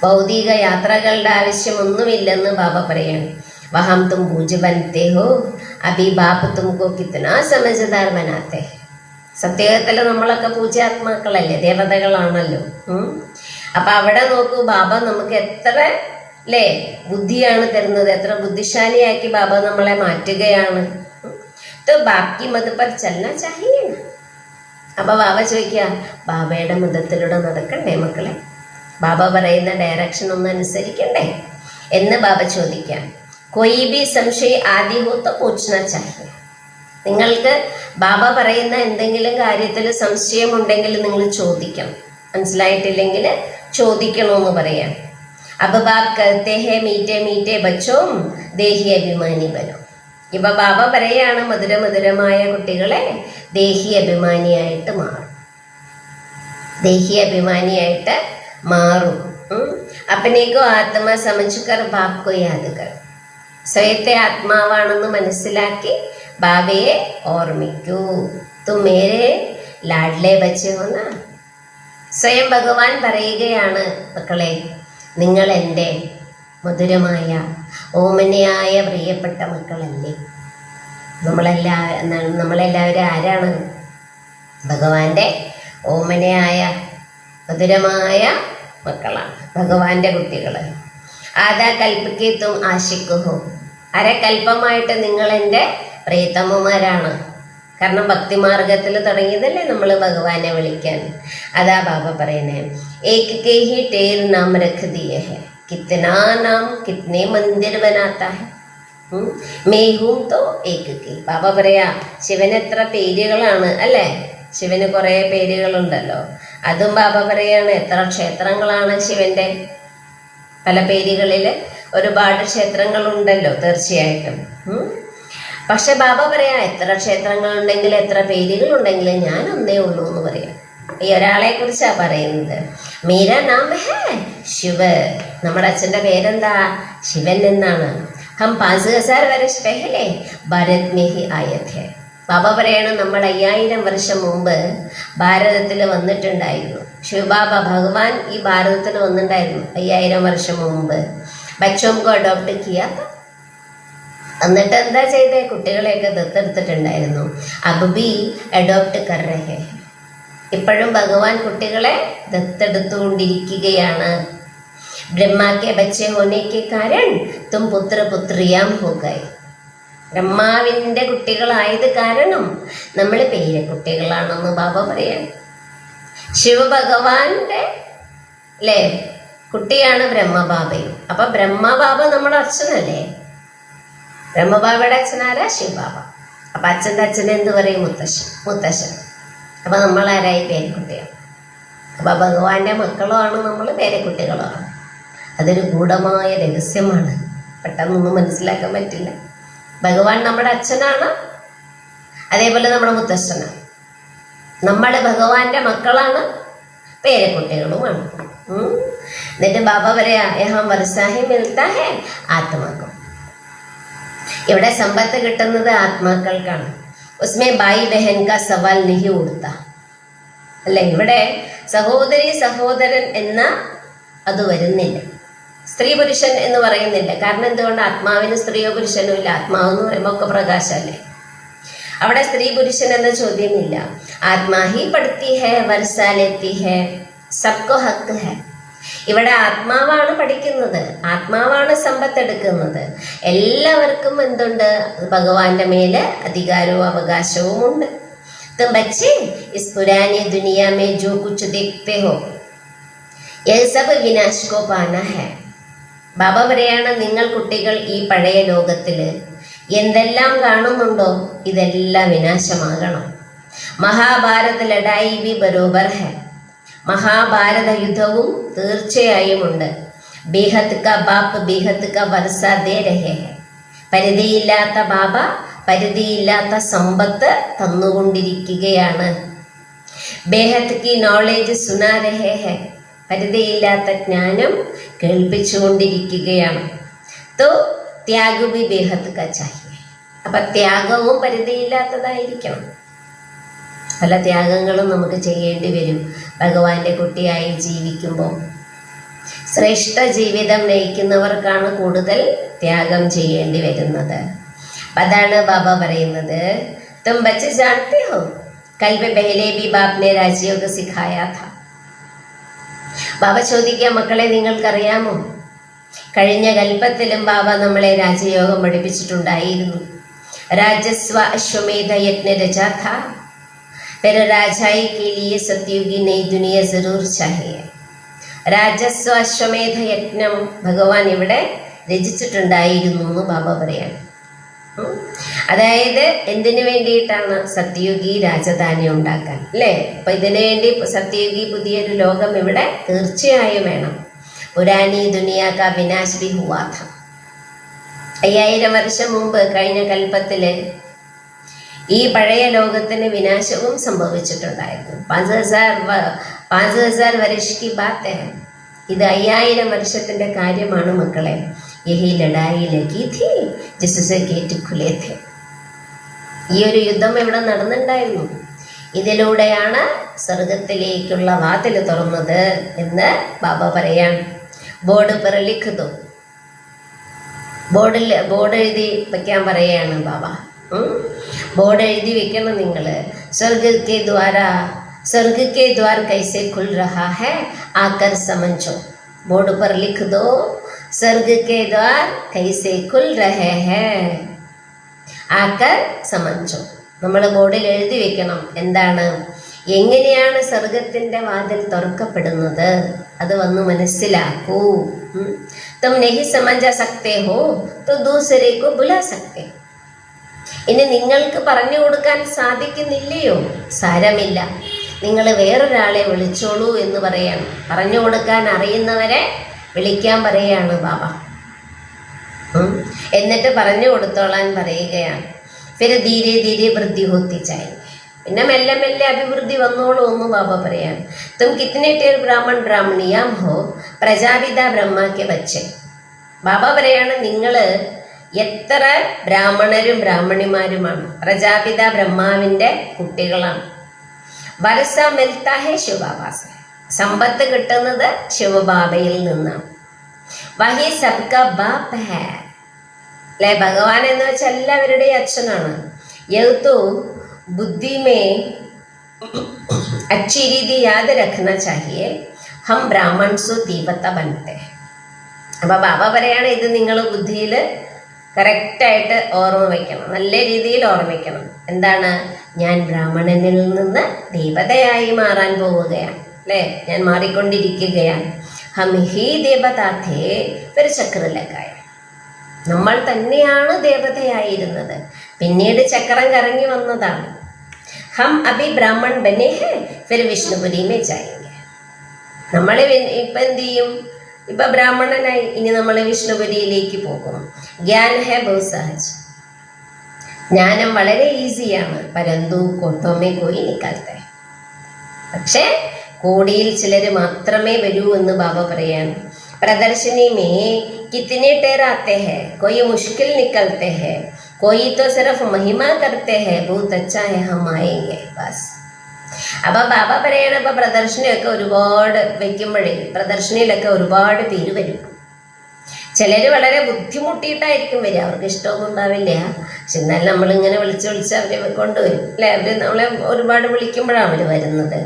ഭൗതിക യാത്രകളുടെ ആവശ്യമൊന്നുമില്ലെന്ന് ബാബ പറയാണ്. വഹം തും ബൂജ് ബനത്തെ ഹോ അഭി ബാപ്പ് തുമക്കോ കിത്തന സമജ്ദാർ ബനാത്തെ. സത്യയുഗത്തില് നമ്മളൊക്കെ പൂജാത്മാക്കളല്ലേ, ദേവതകളാണല്ലോ. അപ്പൊ അവിടെ നോക്കൂ, ബാബ നമുക്ക് എത്ര ബുദ്ധിയാണ് തരുന്നത്, എത്ര ബുദ്ധിശാലിയാക്കി ബാബ നമ്മളെ മാറ്റുകയാണ്. ബാക്കി മതപ്പർ ചലന ചാഹിയേ. അപ്പൊ ബാബ ചോദിക്കുക, ബാബയുടെ മതത്തിലൂടെ നടക്കണ്ടേ മക്കളെ, ബാബ പറയുന്ന ഡയറക്ഷൻ ഒന്ന് അനുസരിക്കണ്ടേ എന്ന് ബാബ ചോദിക്കാം. കൊയ് ബി സംശയ ആദി ഹോ തോ പൂച്ഛനാ ചാഹിയേ. നിങ്ങൾക്ക് ബാബ പറയുന്ന എന്തെങ്കിലും കാര്യത്തിൽ സംശയമുണ്ടെങ്കിൽ നിങ്ങൾ ചോദിക്കണം, മനസ്സിലായിട്ടില്ലെങ്കിൽ ചോദിക്കണമെന്ന് പറയാം. അബ് ബാബ് കർത്തെ ഹേ മീറ്റേ മീറ്റേ ബച്ചോം ദേഹി അഭിമാനി ബനോ. ഇപ്പൊ ബാബ പറയാണ്, മധുരമധുരമായ കുട്ടികളെ ദേഹി അഭിമാനിയായിട്ട് മാറും, ദേഹി അഭിമാനിയായിട്ട് മാറും. അപ്പനേക്കോ ആത്മാ സമച്ചുകർ ബാപ്കോ യാദകർ. സ്വയത്തെ ആത്മാവാണെന്ന് മനസ്സിലാക്കി ബാബയെ ഓർമ്മിക്കൂ. തും മേരെ ലാഡ്ലെ ബച്ചേ ഹോന. സ്വയം ഭഗവാൻ പറയുകയാണ്, മക്കളെ നിങ്ങൾ എൻ്റെ മധുരമായ ഓമനയായ പ്രിയപ്പെട്ട മക്കളല്ലേ. നമ്മളെല്ലാവരും ആരാണ്? ഭഗവാന്റെ ഓമനയായ മധുരമായ മക്കളാണ്, ഭഗവാന്റെ കുട്ടികൾ. ആദാ കൽപ്പിക്കത്തും ആശിക്കുഹോ. അരകൽപ്പമായിട്ട് നിങ്ങൾ എൻ്റെ പ്രിയതമ്മമാരാണ്. കാരണം ഭക്തിമാർഗത്തിൽ തുടങ്ങിയതല്ലേ നമ്മൾ ഭഗവാനെ വിളിക്കാൻ. അതാ ബാബ പറയുന്നേ, ഏക് കേ ഹി ടേർ നാം രഖ് ദിയേ ഹൈ, കിത്നാ നാം കിത്നെ മന്ദിർ ബനാത്താ ഹൈ, മേ ഹൂം തോ ഏക് കേ. ബാബ പറയാ, ശിവന് എത്ര പേരുകളാണ് അല്ലേ, ശിവന് കുറേ പേരുകളുണ്ടല്ലോ. അതും ബാബ പറയാണ്, എത്ര ക്ഷേത്രങ്ങളാണ് ശിവന്റെ. പല പേരുകളിൽ ഒരുപാട് ക്ഷേത്രങ്ങളുണ്ടല്ലോ തീർച്ചയായിട്ടും. പക്ഷെ ബാബ പറയാ, എത്ര ക്ഷേത്രങ്ങളുണ്ടെങ്കിൽ എത്ര പേരുകളുണ്ടെങ്കിൽ ഞാൻ ഒന്നേ ഉള്ളൂ എന്ന് പറയാം. ഈ ഒരാളെ കുറിച്ചാ പറയുന്നത്. മീര നാം ഹേ ശിവ. നമ്മുടെ അച്ഛൻ്റെ പേരെന്താ? ശിവൻ എന്നാണ്. ഹം 5000 വർഷ പെഹലെ ഭാരത് മേ ഹി ആയേ ഥേ. ബാബ പറയാണ്, നമ്മൾ 5000 വർഷം മുമ്പ് ഭാരതത്തിൽ വന്നിട്ടുണ്ടായിരുന്നു. ശിവബാബ ഭഗവാൻ ഈ ഭാരതത്തിൽ വന്നിട്ടുണ്ടായിരുന്നു 5000 വർഷം മുമ്പ്. ബച്ചോംകോ അഡോപ്റ്റ് കിയാ. എന്നിട്ട് എന്താ ചെയ്തേ? കുട്ടികളെയൊക്കെ ദത്തെടുത്തിട്ടുണ്ടായിരുന്നു. അബി അഡോപ്റ്റ് കർ രഹേ. ഇപ്പോഴും ഭഗവാൻ കുട്ടികളെ ദത്തെടുത്തുകൊണ്ടിരിക്കുകയാണ്. ബ്രഹ്മാക്കെ ബച്ചെ ഹോനേക്ക് കാരൺ തും പുത്ര പുത്രിയാം ഹോഗായി. ബ്രഹ്മാവിൻ്റെ കുട്ടികളായത് കാരണം നമ്മൾ പേരക്കുട്ടികളാണെന്ന് ബാബ പറയാൻ. ശിവഭഗവാന്റെ കുട്ടിയാണ് ബ്രഹ്മബാബയും. അപ്പൊ ബ്രഹ്മബാബ നമ്മുടെ അച്ഛനല്ലേ. ബ്രഹ്മബാബയുടെ അച്ഛനാരാ? ശിവബാബ. അപ്പൊ അച്ഛൻ്റെ അച്ഛനെ എന്ത് പറയും? മുത്തശ്ശൻ. അപ്പൊ നമ്മളാരായി? പേരക്കുട്ടികൾ. അപ്പൊ ഭഗവാന്റെ മക്കളുമാണ് നമ്മൾ, പേരക്കുട്ടികളുമാണ്. അതൊരു ഗൂഢമായ രഹസ്യമാണ്, പെട്ടെന്നൊന്നും മനസ്സിലാക്കാൻ പറ്റില്ല. ഭഗവാൻ നമ്മുടെ അച്ഛനാണ്, അതേപോലെ നമ്മുടെ മുത്തശ്ശനാണ്. നമ്മൾ ഭഗവാന്റെ മക്കളാണ്, പേരക്കുട്ടികളുമാണ്. എന്നിട്ട് ബാബ പറയാ, യഹാം വർസാഹി മിൽത്താ ഹേ ആത്മാക്കും. ഇവിടെ സമ്പത്ത് കിട്ടുന്നത് ആത്മാക്കൾക്കാണ്. ഉസ്മേ ബായി ബഹൻ കാ സവാൽ നഹി ഉടുത്ത അല്ലെ. ഇവിടെ സഹോദരി സഹോദരൻ എന്ന അത് വരുന്നില്ല, സ്ത്രീ പുരുഷൻ എന്ന് പറയുന്നില്ല. കാരണം എന്തുകൊണ്ട്? ആത്മാവിന് സ്ത്രീയോ പുരുഷനോ ഇല്ല. ആത്മാവ് എന്ന് പറയുമ്പോൾ ഒക്കെ പ്രകാശമല്ലേ. അവിടെ സ്ത്രീ പുരുഷൻ എന്ന ചോദ്യമില്ല. ആത്മാഹി പഠിത്തി ഹേ വർസാലെത്തി ഹേ സബ്കോ ഹക്ക് ഹേ. ഇവിടെ ആത്മാവാണ് പഠിക്കുന്നത്, ആത്മാവാണ് സമ്പത്തെടുക്കുന്നത്. എല്ലാവർക്കും എന്തുണ്ട്? ഭഗവാന്റെ മേല് അധികാരവും അവകാശവും ഉണ്ട്. तो बच्चे इस पुरानी दुनिया में जो कुछ देखते हो यह सब विनाश को पाना है. ബാബ പറയാണ്, നിങ്ങൾ കുട്ടികൾ ഈ പഴയ ലോകത്തില് എന്തെല്ലാം കാണുന്നുണ്ടോ ഇതെല്ലാം വിനാശമാകണം. മഹാഭാരത ലഡായി ബി ബരോബർ ഹെ, മഹാഭാരത യുദ്ധവും തീർച്ചയായും ഉണ്ട്. ബീഹത്ത് ക ബാപ്പ് ബീഹത്ത് ക വർഷ ദേ രഹേ ഹെ, പരിധിയില്ലാത്ത ബാബ പരിധിയില്ലാത്ത സമ്പത്ത് തന്നുകൊണ്ടിരിക്കുകയാണ്. ബേഹത്ത് കി നോളേജ് സുനാ രഹേ ഹെ, പരിധിയില്ലാത്ത ജ്ഞാനം കേൾപ്പിച്ചുകൊണ്ടിരിക്കുകയാണ്. തോ ത്യാഗ് ബി ബേഹത്ത് ക ചാഹിയെ, അപ്പൊ ത്യാഗവും പരിധിയില്ലാത്തതായിരിക്കണം. പല ത്യാഗങ്ങളും നമുക്ക് ചെയ്യേണ്ടി വരും ഭഗവാന്റെ കുട്ടിയായി ജീവിക്കുമ്പോൾ. ശ്രേഷ്ഠ ജീവിതം നയിക്കുന്നവർക്കാണ് കൂടുതൽ ത്യാഗം ചെയ്യേണ്ടി വരുന്നത്. അതാണ് ബാബ പറയുന്നത്, തും ബच्चे जानते हो कल में पहले भी बाप ने राजयोग सिखाया था. ബാബ ചോദിക്കുക, മക്കളെ നിങ്ങൾക്കറിയാമോ, കഴിഞ്ഞ കൽപ്പത്തിലും ബാബ നമ്മളെ രാജയോഗം പഠിപ്പിച്ചിട്ടുണ്ടായിരുന്നു. രാജസ്വ അശ്വമേധ യജ്ഞ രചാ था, फिर राजाई के लिए सतयुगी नई दुनिया जरूर चाहिए. രാജസ്വ അശ്വമേധ യജ്ഞം ഭഗവാൻ ഇവിടെ രചിച്ചിട്ടുണ്ടായിരുന്നു എന്ന് ബാബ പറയാണ്. അതായത് എന്തിനു വേണ്ടിയിട്ടാണ്? സത്യയുഗി രാജധാനി ഉണ്ടാക്കാൻ, അല്ലേ? അപ്പൊ ഇതിനു വേണ്ടി സത്യയുഗി പുതിയൊരു ലോകം ഇവിടെ തീർച്ചയായും വേണം. പുരാനി ദുനിയാ കാ വിനാശ് ബി ഹുവാ ഥാ, 5000 വർഷം മുമ്പ് കഴിഞ്ഞ കൽപ്പത്തില് ഈ പഴയ ലോകത്തിന് വിനാശവും സംഭവിച്ചിട്ടുണ്ടായിരുന്നു. 5000 വർഷ കി ബാത് ഹൈ, ഇത് 5000 വർഷത്തിന്റെ കാര്യമാണ് മക്കളെ. യഹി ലഡായി ലഗി ഥി ജിസ്സെ ഗേറ്റ് ഖുലേ ഥേ, ഈ ഒരു യുദ്ധം ഇവിടെ നടന്നിട്ടുണ്ടായിരുന്നു. ഇതിലൂടെയാണ് സ്വർഗത്തിലേക്കുള്ള വാതിൽ തുറന്നത് എന്ന് ബാബ പറയാൻ. ബോർഡ് പെർ ലിഖ് ദോ, ബോർഡ് എഴുതി വെക്കാൻ പറയാണ് ബാബ. ബോർഡ് എഴുതി വെക്കണം നിങ്ങൾ. സ്വർഗ के द्वार कैसे खुल रहा है आकर समझो. बोर्ड पर लिख दो, स्वर्ग के द्वार कैसे खुल रहे हैं आकर समझो. നമ്മൾ ബോർഡിൽ എഴുതി വെക്കണം എന്താണ്, എങ്ങനെയാണ് സ്വർഗത്തിന്റെ വാതിൽ തുറക്കപ്പെടുന്നത്, അത് വന്ന് മനസ്സിലാക്കൂ. തും നഹി സമझ सकते हो तो दूसरे को बुला सकते. ഇനി നിങ്ങൾക്ക് പറഞ്ഞു കൊടുക്കാൻ സാധിക്കുന്നില്ലയോ, സാരമില്ല, നിങ്ങൾ വേറൊരാളെ വിളിച്ചോളൂ എന്ന് പറയാണ്. പറഞ്ഞു കൊടുക്കാൻ അറിയുന്നവരെ വിളിക്കാൻ പറയാണ് ബാബ. എന്നിട്ട് പറഞ്ഞു കൊടുത്തോളാൻ പറയുകയാണ്. ഫിർ ധീരെ ധീരെ വൃദ്ധി ഹോത്തി ചായേംഗെ, പിന്നെ മെല്ലെ മെല്ലെ അഭിവൃദ്ധി വന്നോളൂ എന്ന് ബാബ പറയാണ്. തും കിത്നെ ടേർ ബ്രാഹ്മൺ ബ്രാഹ്മണിയാം ഹോ പ്രജാപിത ബ്രഹ്മാക്കെ ബच्चे. ബാബ പറയാണ്, നിങ്ങൾ എത്ര ബ്രാഹ്മണരും ബ്രാഹ്മണിമാരുമാണ്, പ്രജാപിത ബ്രഹ്മാവിന്റെ കുട്ടികളാണ്. വർഷ മിൽത്താ ഹെ ശിവബാബാസ, സമ്പത്ത് കിട്ടുന്നത് ശിവബാബയിൽ നിന്നാണ്. വഹി സബ്ക ബാപ്പ് ഹെ, അല്ലെ? ഭഗവാൻ എന്ന് വെച്ചാൽ എല്ലാവരുടെയും അച്ഛനാണ്. യഹ് ബുദ്ധി മേ अच्छी रीति याद रखना चाहिए, हम ब्राह्मण सो देवता बनते. അപ്പൊ ബാബ പറയാണ്, ഇത് നിങ്ങൾ ബുദ്ധിയിൽ കറക്റ്റായിട്ട് ഓർമ്മ വയ്ക്കണം, നല്ല രീതിയിൽ ഓർമ്മിക്കണം. എന്താണ്? ഞാൻ ബ്രാഹ്മണനിൽ നിന്ന് ദേവതയായി മാറാൻ പോവുകയാണ്, അല്ലേ? ഞാൻ മാറിക്കൊണ്ടിരിക്കുകയാണ്. ഹം ഹി ദേവതാഥേ ഒരു ചക്രലക്കായ, നമ്മൾ തന്നെയാണ് ദേവതയായിരുന്നത്, പിന്നീട് ചക്രം കറങ്ങി വന്നതാണ്. ഹം അഭി ബ്രാഹ്മൺ ബനെ ഹെ ഫിർ വിഷ്ണുപുരി മേ ജായേംഗെ. നമ്മൾ ഇപ്പം എന്ത് ചെയ്യും? ഇപ്പൊ ബ്രാഹ്മണനായി, ഇനി നമ്മൾ വിഷ്ണുപുരിയിലേക്ക് പോകും. ജ്ഞാൻ ഹെ ബഹുത് സഹജ്, ജ്ഞാനം വളരെ ഈസിയാണ്. പരന്തു കോട്ടോമേ കോയി നിക്കാലത്തെ, പക്ഷേ കോടിയിൽ ചിലർ മാത്രമേ വരൂ എന്ന് ബാബ പറയാണ്. പ്രദർശനി മേ കിतने टेर आते हैं, कोई मुश्किल निकलते हैं, कोई तो सिर्फ महिमा करते हैं, बहुत अच्छा है हम आएंगे बस. അപ്പൊ ബാബ പറയണ, ഇപ്പൊ പ്രദർശനമൊക്കെ ഒരുപാട് വെക്കുമ്പോഴേ പ്രദർശനയിലൊക്കെ ഒരുപാട് പേര് വരും. ചിലര് വളരെ ബുദ്ധിമുട്ടിയിട്ടായിരിക്കും വരിക, അവർക്ക് ഇഷ്ടമൊന്നും ഉണ്ടാവില്ല. പക്ഷെ എന്നാലും നമ്മളിങ്ങനെ വിളിച്ച് അവരെ കൊണ്ടുവരും, അല്ലെ? അവര് നമ്മളെ ഒരുപാട് വിളിക്കുമ്പോഴാണ് അവര് വരുന്നത്.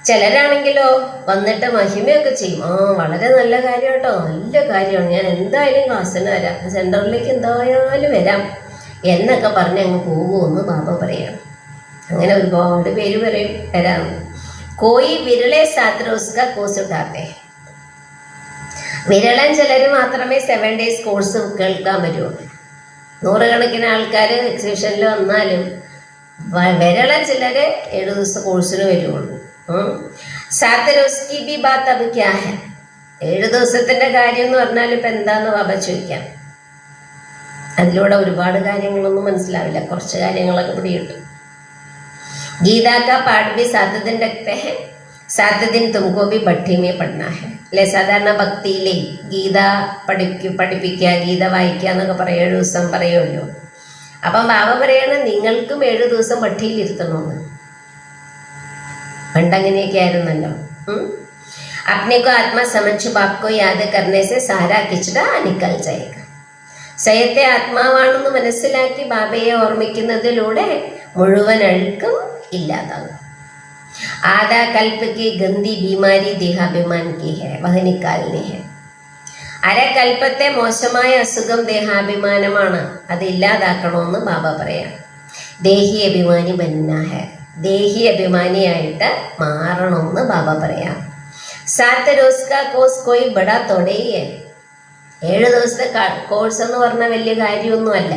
ചിലരാണെങ്കിലോ വന്നിട്ട് മഹിമയൊക്കെ ചെയ്യും. വളരെ നല്ല കാര്യം കേട്ടോ, നല്ല കാര്യമാണ്, ഞാൻ എന്തായാലും ക്ലാസ്സിന് വരാം, സെന്ററിലേക്ക് എന്തായാലും വരാം എന്നൊക്കെ പറഞ്ഞ് അങ്ങ് പോകുമെന്ന് ബാബ പറയാം. അങ്ങനെ ഒരുപാട് പേര് വരാം. കോയി വിരളെ സാത്ര ഉസ്ക കോസ് ഉഠാത്തെ, വിരളം ചിലർ മാത്രമേ 7 days കോഴ്സ് കേൾക്കാൻ പറ്റുള്ളൂ. നൂറുകണക്കിന് ആൾക്കാർ എക്സിബിഷനിൽ വന്നാലും വിരളം ചിലർ 7 ദിവസത്തെ കോഴ്സിന് വരുള്ളൂ. 7 रोज की भी बात अब क्या है? 7 ദിവസത്തിന്റെ കാര്യം എന്ന് പറഞ്ഞാൽ ഇപ്പം എന്താന്ന് ബാബ ചോദിക്കാം. അതിലൂടെ ഒരുപാട് കാര്യങ്ങളൊന്നും മനസ്സിലാവില്ല, കുറച്ച് കാര്യങ്ങളൊക്കെ പിടികിട്ടും. गीता का पाठ भी 7 दिन रखते हैं, 7 दिन तुमको भी भट्टी में पढ़ना है. അല്ലെ, സാധാരണ ഭക്തിയിലെ ഗീത പഠിപ്പിക്കുക, ഗീത വായിക്കുക എന്നൊക്കെ 7 ദിവസം പറയുമല്ലോ. അപ്പം ബാബ പറയണം നിങ്ങൾക്കും 7 ദിവസം ഭട്ടിയിൽ ഇരുത്തണമെന്ന്. പണ്ടങ്ങനെയൊക്കെ ആയിരുന്നല്ലോ. अपने को आत्मा समझ बाप को याद करने से सारा किचड़ा निकल जाएगा. സ്വയത്തെ ആത്മാവാണെന്ന് മനസ്സിലാക്കി ബാബയെ ഓർമ്മിക്കുന്നതിലൂടെ മുഴുവൻ അഴുക്കും ഇല്ലാതാകും. ആദാ കൽപ്പ് की गंदी बीमारी देहाभिमान की है, वह निकालनी है. അരകൽപ്പത്തെ മോശമായ അസുഖം ദേഹാഭിമാനമാണ്, അത് ഇല്ലാതാക്കണമെന്ന് ബാബ പറയാം. ദേഹി അഭിമാനി ബന്ന ഹെ, ദേഹി അഭിമാനിയായിട്ട് മാറണമെന്ന് ബാബ പറയാം. 7 रोज का कोर्स कोई बड़ा थोड़े ही है. 7 ദിവസത്തെ കോഴ്സ് എന്ന് പറഞ്ഞാൽ വലിയ കാര്യമൊന്നുമല്ല.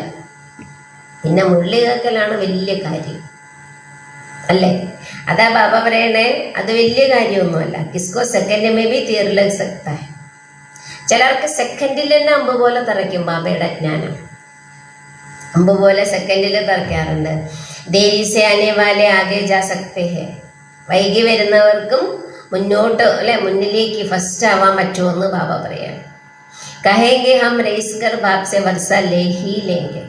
പിന്നെ മുള്ളി കേൾക്കലാണ് വലിയ കാര്യം അല്ലേ? അതാ ബാബ പറയണേ, അത് വലിയ കാര്യമൊന്നുമല്ല. കിസ്കോ second may be Tir Lag സക്താ high. ചിലർക്ക് സെക്കൻഡിൽ തന്നെ അമ്പ് പോലെ തറയ്ക്കും ബാബയുടെ ജ്ഞാനം. അമ്പ് പോലെ സെക്കൻഡിൽ തറയ്ക്കാറുണ്ട്. ദേരി സെ ആനെ വാലെ ആകെ ജാ സക്തേ ഹെ. വൈകി വരുന്നവർക്കും മുന്നോട്ട് അല്ലെ മുന്നിലേക്ക് ഫസ്റ്റ് ആവാൻ പറ്റുമെന്ന് ബാബ പറയാം. കഹേങ്കെ ഹം റേസ്കർ ബാബ് സെ വർഷ ലേ ഹി ലേങ്കെ.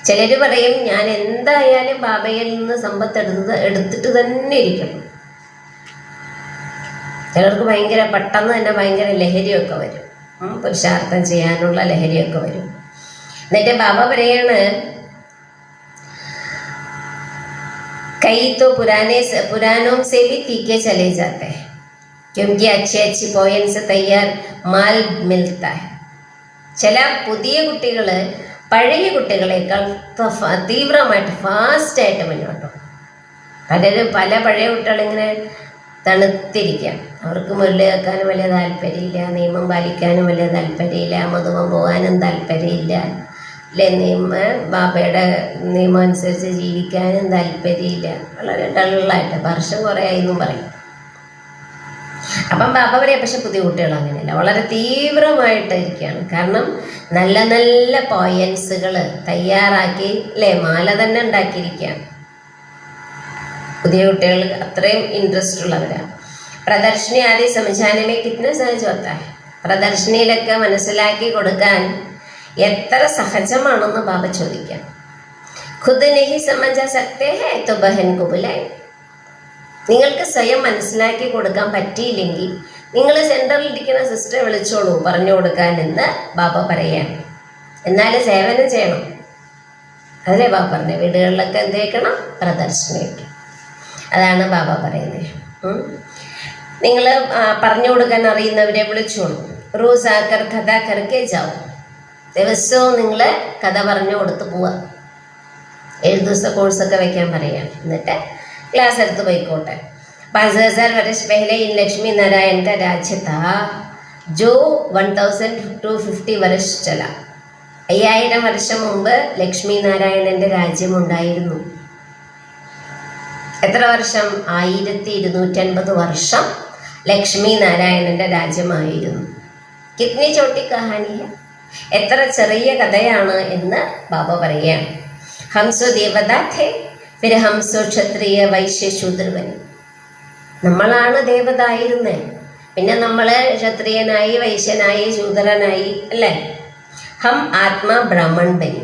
ചിലർ പറയും ഞാൻ എന്തായാലും ബാബയിൽ നിന്ന് സമ്പത്ത് എടുത്തിട്ട് തന്നെ ഇരിക്കണം. ചിലർക്ക് ഭയങ്കര പെട്ടെന്ന് തന്നെ ഭയങ്കര ലഹരിയൊക്കെ വരും, പുരുഷാർത്ഥം ചെയ്യാനുള്ള ലഹരിയൊക്കെ വരും. എന്നിട്ട് ബാബ പറയാണ് कई तो पुरानों से भी तीखे चले जाते हैं क्योंकि अच्छी पोयन से तैयार माल मिलता है. ചില പുതിയ കുട്ടികൾ പഴയ കുട്ടികളെക്കാൾ തീവ്രമായിട്ട് ഫാസ്റ്റായിട്ട് മുന്നോട്ടും. പല പഴയ കുട്ടികളിങ്ങനെ തണുത്തിരിക്കാം. അവർക്ക് മുരളി കേൾക്കാനും വലിയ താല്പര്യമില്ല, നിയമം പാലിക്കാനും വലിയ താല്പര്യമില്ല, മധുമം പോകാനും താല്പര്യമില്ല, അല്ലെ ബാബയുടെ നിയമം അനുസരിച്ച് ജീവിക്കാനും താല്പര്യമില്ല. വളരെ ഡള്ളായിട്ട് വർഷം കുറേ ആയിന്നും പറയും. അപ്പം ബാബ പറയാം പക്ഷെ പുതിയ കുട്ടികൾ അങ്ങനെയല്ല, വളരെ തീവ്രമായിട്ടിരിക്കുകയാണ്. കാരണം നല്ല നല്ല പോയൻസുകൾ തയ്യാറാക്കി അല്ലേ മാല തന്നെ ഉണ്ടാക്കിയിരിക്കുകയാണ്. പുതിയ കുട്ടികൾ അത്രയും ഇൻട്രസ്റ്റ് ഉള്ളവരാണ്. പ്രദർശനി ആദ്യം സംജാനമേ കിतना सहज होता है. പ്രദർശനിയിലൊക്കെ മനസ്സിലാക്കി കൊടുക്കാൻ എത്ര സഹജമാണെന്ന് ബാബ ചോദിക്കാം. ഖുദ് നഹി സമझ सकते हैं तो बहन को बुलाएं. നിങ്ങൾക്ക് സ്വയം മനസ്സിലാക്കി കൊടുക്കാൻ പറ്റിയില്ലെങ്കിൽ നിങ്ങൾ സെൻറ്ററിൽ ഇരിക്കുന്ന സിസ്റ്ററെ വിളിച്ചോളൂ പറഞ്ഞു കൊടുക്കാൻ എന്ന് ബാബ പറയാണ്. എന്നാലും സേവനം ചെയ്യണം. അതല്ലേ ബാബ പറഞ്ഞത്, വീടുകളിലൊക്കെ എന്ത് വയ്ക്കണം? പ്രദർശനം വയ്ക്കണം. അതാണ് ബാബ പറയുന്നത്. നിങ്ങൾ പറഞ്ഞു കൊടുക്കാൻ അറിയുന്നവരെ വിളിച്ചോളൂ. റോസ് ആക്കർ കഥ കറക്കെ ജാവും. ദിവസവും നിങ്ങൾ കഥ പറഞ്ഞു കൊടുത്ത് പോവുക. 7 ദിവസത്തെ കോഴ്സൊക്കെ വയ്ക്കാൻ പറയുകയാണ്. എന്നിട്ട് क्लास എടുത്ത് പോയിക്കോട്ടെ. 5000 वर्ष पहले इन लक्ष्मी नारायण का राज्य था जो 1250 वर्ष चला. 5000 വർഷം മുമ്പ് ലക്ഷ്മി നാരായണന്റെ രാജ്യമുണ്ടായിരുന്നു. എത്ര വർഷം? 1250 വർഷം ലക്ഷ്മി നാരായണന്റെ രാജ്യമായിരുന്നു. കിത്നി ചോട്ടി കഹാനി ഹെ. എത്ര ചെറിയ കഥയാണ് എന്ന് ബാബ പറയുകയാണ്. ഹംസോ ദേവതാ ഥേ फिर हमसो ക്ഷത്രിയ വൈശ്യ ശൂദ്രവൻ. നമ്മളാണ് ദേവത ആയിരുന്നേ, പിന്നെ നമ്മൾ ക്ഷത്രിയനായി വൈശ്യനായി ശൂദ്രനായി അല്ലേ. ഹം ആത്മാ ബ്രാഹ്മൺ ബനി.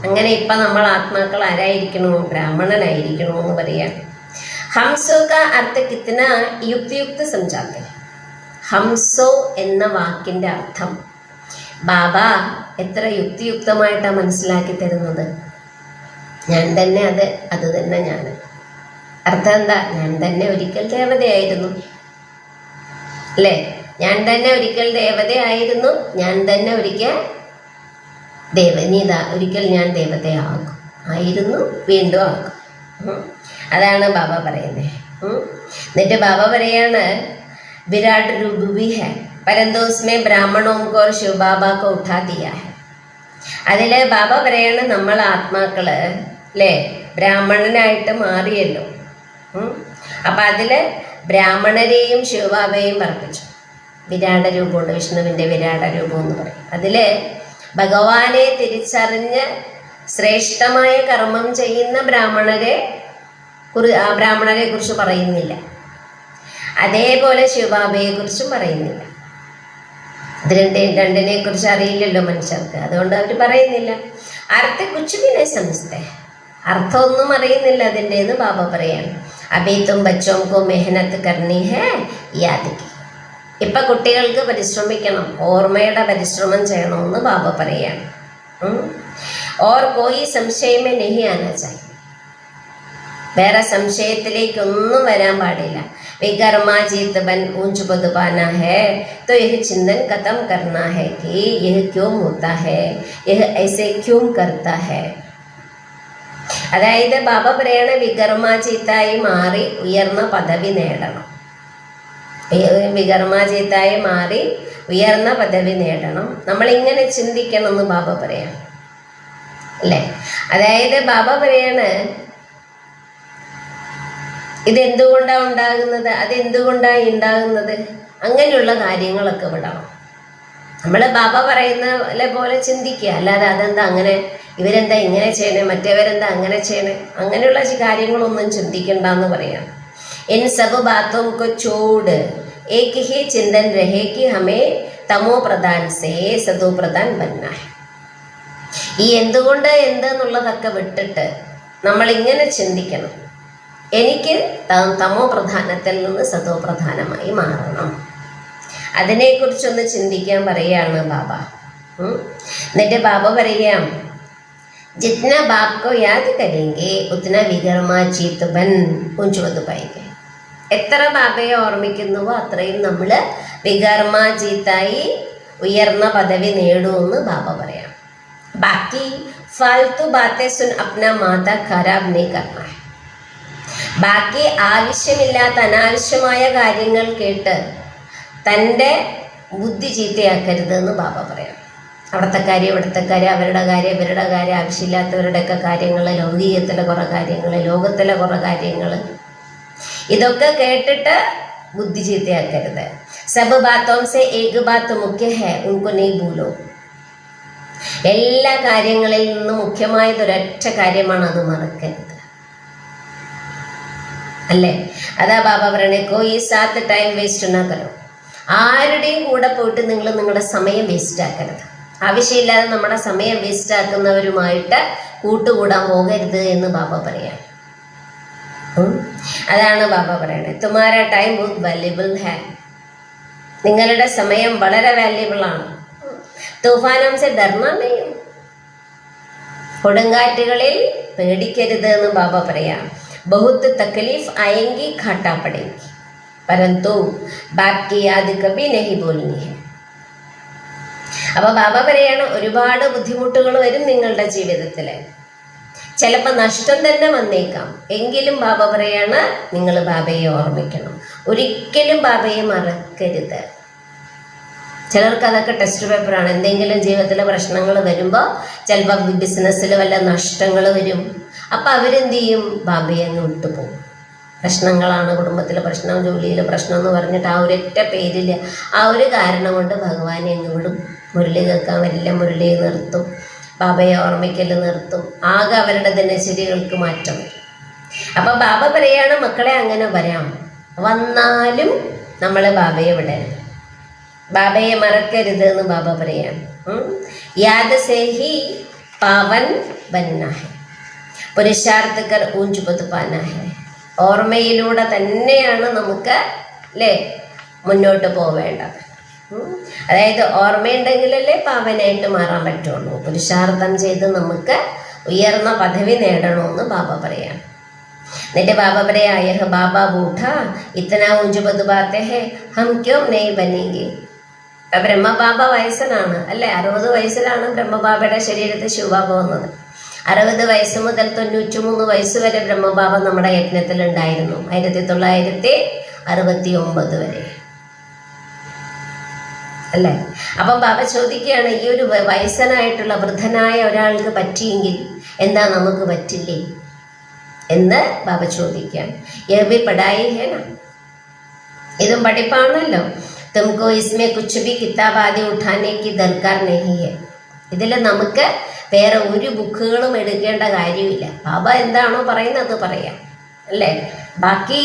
അങ്ങനെ ഇപ്പം നമ്മൾ ആത്മാക്കൾ ആരായിരിക്കണോ? ബ്രാഹ്മണനായിരിക്കണോ എന്ന് പറയാം. ഹംസോ കാ അർത്ഥ കിത്തന യുക്തിയുക്ത സംജാത്തെ. ഹംസോ എന്ന വാക്കിൻ്റെ അർത്ഥം ബാബ എത്ര യുക്തിയുക്തമായിട്ടാണ് മനസ്സിലാക്കി തരുന്നത്. ഞാൻ തന്നെ അത് തന്നെ ഞാൻ. അർത്ഥം എന്താ? ഞാൻ തന്നെ ഒരിക്കൽ ദേവതയായിരുന്നു അല്ലേ. ഞാൻ തന്നെ ഒരിക്കൽ ദേവതയായിരുന്നു. ഞാൻ തന്നെ ഒരിക്കൽ ഒരിക്കൽ ഞാൻ ദേവതയാകും. ആയിരുന്നു, വീണ്ടും ആക്കും. അതാണ് ബാബ പറയുന്നത്. എന്നിട്ട് ബാബ പറയാണ് വിരാട് രൂപി ഹെ. परंतु उसमें ब्राह्मणों को और शिव बाबा को उठा दिया है. അതില് ബാബ പറയാണ് നമ്മൾ ആത്മാക്കള് അല്ലേ ബ്രാഹ്മണനായിട്ട് മാറിയല്ലോ. അപ്പൊ അതില് ബ്രാഹ്മണരെയും ശിവബാബയെയും പറപ്പിച്ചു. വിരാട രൂപമുണ്ട്, വിഷ്ണുവിന്റെ വിരാട രൂപം എന്ന് പറയും. അതില് ഭഗവാനെ തിരിച്ചറിഞ്ഞ് ശ്രേഷ്ഠമായ കർമ്മം ചെയ്യുന്ന ബ്രാഹ്മണരെ കുറിച്ച് പറയുന്നില്ല. അതേപോലെ ശിവബാബയെ കുറിച്ചും പറയുന്നില്ല. ഇത് രണ്ടിനെ കുറിച്ച് അറിയില്ലല്ലോ മനുഷ്യർക്ക്, അതുകൊണ്ട് അവർ പറയുന്നില്ല. അർത്ഥ കുച്ചുവിനെ സമസ്തേ, അർത്ഥമൊന്നും അറിയുന്നില്ല അതിൻ്റെന്ന് ബാബ പറയാണ്. അബി തും ബച്ചോംകോ മെഹനത്ത് കർണി ഹേ യാദ് കി. ഇപ്പൊ കുട്ടികൾക്ക് പരിശ്രമിക്കണം, ഓർമ്മയുടെ പരിശ്രമം ചെയ്യണമെന്ന് ബാബ പറയാണ്. ഓർ കോയി സംശയമേ നഹി ആനാ ചാഹിയെ, വേറെ സംശയത്തിലേക്കൊന്നും വരാൻ പാടില്ല. विकर्मा जीत बन ऊंच पद पाना है तो यह चिंतन खत्म करना है कि यह क्यों होता है, यह ऐसे क्यों करता है. അതായത് ബാബ പറയണ വികർമാചീത്തായി മാറി ഉയർന്ന പദവി നേടണം. വികർമാചീത്തായി മാറി ഉയർന്ന പദവി നേടണം. നമ്മളിങ്ങനെ ചിന്തിക്കണം എന്ന് ബാബ പറയാം അല്ലേ. അതായത് ബാബ പറയാണ് ഇതെന്തുകൊണ്ടാണ് ഉണ്ടാകുന്നത്, അതെന്തുകൊണ്ടാണ് ഉണ്ടാകുന്നത്, അങ്ങനെയുള്ള കാര്യങ്ങളൊക്കെ വിടണം. നമ്മൾ ബാബ പറയുന്ന പോലെ ചിന്തിക്കുക, അല്ലാതെ അതെന്താ അങ്ങനെ, ഇവരെന്താ ഇങ്ങനെ ചെയ്യണേ, മറ്റേവരെന്താ അങ്ങനെ ചെയ്യണേ, അങ്ങനെയുള്ള കാര്യങ്ങളൊന്നും ചിന്തിക്കണ്ടെന്ന് പറയാം. इन सब बातों को छोड़ एक ही चिंतन रहे कि हमें तमो प्रधान से सतो प्रधान बनना है. ഈ എന്തുകൊണ്ട് എന്തെന്നുള്ളതൊക്കെ വിട്ടിട്ട് നമ്മൾ ഇങ്ങനെ ചിന്തിക്കണം, എനിക്ക് തമോ പ്രധാനത്തിൽ നിന്ന് സതോ പ്രധാനമായി മാറണം. അതിനെക്കുറിച്ചൊന്ന് ചിന്തിക്കാൻ പറയുകയാണ് ബാബ. എന്നിട്ട് ബാബ പറയാം, ജിത്ന ബാപ് കോ യാദ് കരേങ്കെ ഉത്ന വികർമാ ജീത് ബൻ ഊഞ്ചുവത് പായെങ്കെ. എത്ര ബാബയെ ഓർമ്മിക്കുന്നുവോ അത്രയും നമ്മൾ വികർമാ ജീത്തായി ഉയർന്ന പദവി നേടുമെന്ന് ബാബ പറയാം. ബാക്കി ഫാൽത്തു ബാത്തെ സുൻ അപ്ന മാത ഖരാബ് നീ കർണ ഹൈ. ബാക്കി ആവശ്യമില്ലാത്ത അനാവശ്യമായ കാര്യങ്ങൾ കേട്ട് തൻ്റെ ബുദ്ധി ചീത്തയാക്കരുത് എന്ന് ബാബ പറയാം. അവിടുത്തെ കാര്യം ഇവിടുത്തെ കാര്യം, അവരുടെ കാര്യം ഇവരുടെ കാര്യം, ആവശ്യമില്ലാത്തവരുടെയൊക്കെ കാര്യങ്ങൾ, ലൗകികത്തിലെ കുറേ കാര്യങ്ങൾ, ലോകത്തിലെ കുറേ കാര്യങ്ങൾ, ഇതൊക്കെ കേട്ടിട്ട് ബുദ്ധി ചീത്തയാക്കരുത്. സബ് ബാത്തോം സെ ഏക് ബാത്ത് മുഖ്യ ഹൈ ഉൻകോ നീ ഭൂലോ. എല്ലാ കാര്യങ്ങളിൽ നിന്നും മുഖ്യമായതൊരൊറ്റ കാര്യമാണ്, അത് മറക്കരുത് അല്ലേ. അതാ ബാബ പറയണേ, കോയി സാത്ത് ടൈം വേസ്റ്റ് ഉണ്ടാക്കലോ. ആരുടെയും കൂടെ പോയിട്ട് നിങ്ങൾ നിങ്ങളുടെ സമയം വേസ്റ്റ് ആക്കരുത്. ആവശ്യമില്ലാതെ നമ്മുടെ സമയം വേസ്റ്റ് ആക്കുന്നവരുമായിട്ട് കൂട്ടുകൂടാൻ പോകരുത് എന്ന് ബാബ പറയാം. അതാണ് ബാബ പറയണേ, തുമാര ടൈം ബഹുത് വാല്യുബിൾ ഹൈ. നിങ്ങളുടെ സമയം വളരെ വാല്യുബിൾ ആണ്. തൂഫാനം സെ ഡർന നെയ്യും, കൊടുങ്കാറ്റുകളിൽ പേടിക്കരുത് എന്ന് ബാബ പറയാം. बहुत तकलीफ आएंगी घाटा पड़ेगी परंतु बाप की याद कभी नहीं बोलनी है. അപ്പൊ ബാബ പറയാണ്, ഒരുപാട് ബുദ്ധിമുട്ടുകൾ വരും നിങ്ങളുടെ ജീവിതത്തിൽ, ചിലപ്പോൾ നഷ്ടം തന്നെ വന്നേക്കാം. എങ്കിലും ബാബ പറയാണ്, നിങ്ങൾ ബാബയെ ഓർമ്മിക്കണം, ഒരിക്കലും ബാബയെ മറക്കരുത്. ചിലർക്ക് അതൊക്കെ ടെസ്റ്റ് പേപ്പറാണ്. എന്തെങ്കിലും ജീവിതത്തിലെ പ്രശ്നങ്ങൾ വരുമ്പോൾ, ചിലപ്പോൾ ബിസിനസ്സിൽ വല്ല നഷ്ടങ്ങൾ വരും, അപ്പം അവരെന്ത് ചെയ്യും, ബാബയെ അങ്ങ് വിട്ടുപോകും. പ്രശ്നങ്ങളാണ്, കുടുംബത്തിലെ പ്രശ്നം, ജോലിയിലെ പ്രശ്നം എന്ന് പറഞ്ഞിട്ട് ആ ഒരൊറ്റ പേരിൽ, ആ ഒരു കാരണം കൊണ്ട് ഭഗവാനെ അങ്ങ് വിടും. മുരളി കേൾക്കാൻ വരില്ല, മുരളി നിർത്തും, ബാബയെ ഓർമ്മിക്കൽ നിർത്തും. ആകെ അവരുടെ ദിനചര്യകൾക്ക് മാറ്റം വരും. അപ്പം ബാബ പറയാണ്, മക്കളെ അങ്ങനെ വരാം, വന്നാലും നമ്മൾ ബാബയെ വിടരുത്, ബാബയെ മറക്കരുത് എന്ന് ബാബ പറയാം. Yaad say he പാവൻ Banna high, പുരുഷാർത്ഥ കർ ഊഞ്ച് പത് പാന ഹൈ. ഓർമ്മയിലൂടെ തന്നെയാണ് നമുക്ക് അല്ലേ മുന്നോട്ട് പോവേണ്ടത്. അതായത് ഓർമ്മയുണ്ടെങ്കിലല്ലേ പാവനായിട്ട് മാറാൻ പറ്റുള്ളൂ. പുരുഷാർത്ഥം ചെയ്ത് നമുക്ക് ഉയർന്ന പദവി നേടണമെന്ന് ബാബ പറയാം. എന്നിട്ട് ബാബ പറയാ, യഹ് ബാബ ബൂഠ ഇത്തന ഊഞ്ച് പത് ബാത്തെ ഹേ ഹം ക്യോ നെയ് ബനേംഗെ. ബ്രഹ്മബാബ വയസ്സനാണ് അല്ലേ, 60 വയസ്സിലാണ് ബ്രഹ്മബാബയുടെ ശരീരത്തിൽ ശിവബാബ വന്നത്. 60 വയസ്സ് മുതൽ 93 വയസ്സ് വരെ ബ്രഹ്മബാബ നമ്മുടെ യജ്ഞത്തിൽ ഉണ്ടായിരുന്നു, 1969 വരെ. അല്ലേ? അപ്പം ബാബ ചോദിക്കുകയാണ്, ഈ ഒരു വയസ്സനായിട്ടുള്ള വൃദ്ധനായ ഒരാൾക്ക് പറ്റിയെങ്കിൽ എന്താ നമുക്ക് പറ്റില്ലേ എന്ന് ബാബ ചോദിക്കുകയാണ്. യഹ് പഠായി ഹേന, ഇതും പഠിപ്പാണല്ലോ. തുമക്കോ ഇസ്മേ കുച്ച് ഭി കിതാബ് ആദ്യം ഉഠാനേക്ക് ദർക്കാർ നഹി ഹെ. ഇതിൽ നമുക്ക് വേറെ ഒരു ബുക്കുകളും എടുക്കേണ്ട കാര്യമില്ല. ബാബ എന്താണോ പറയുന്നത് പറയാം, അല്ലേ? ബാക്കി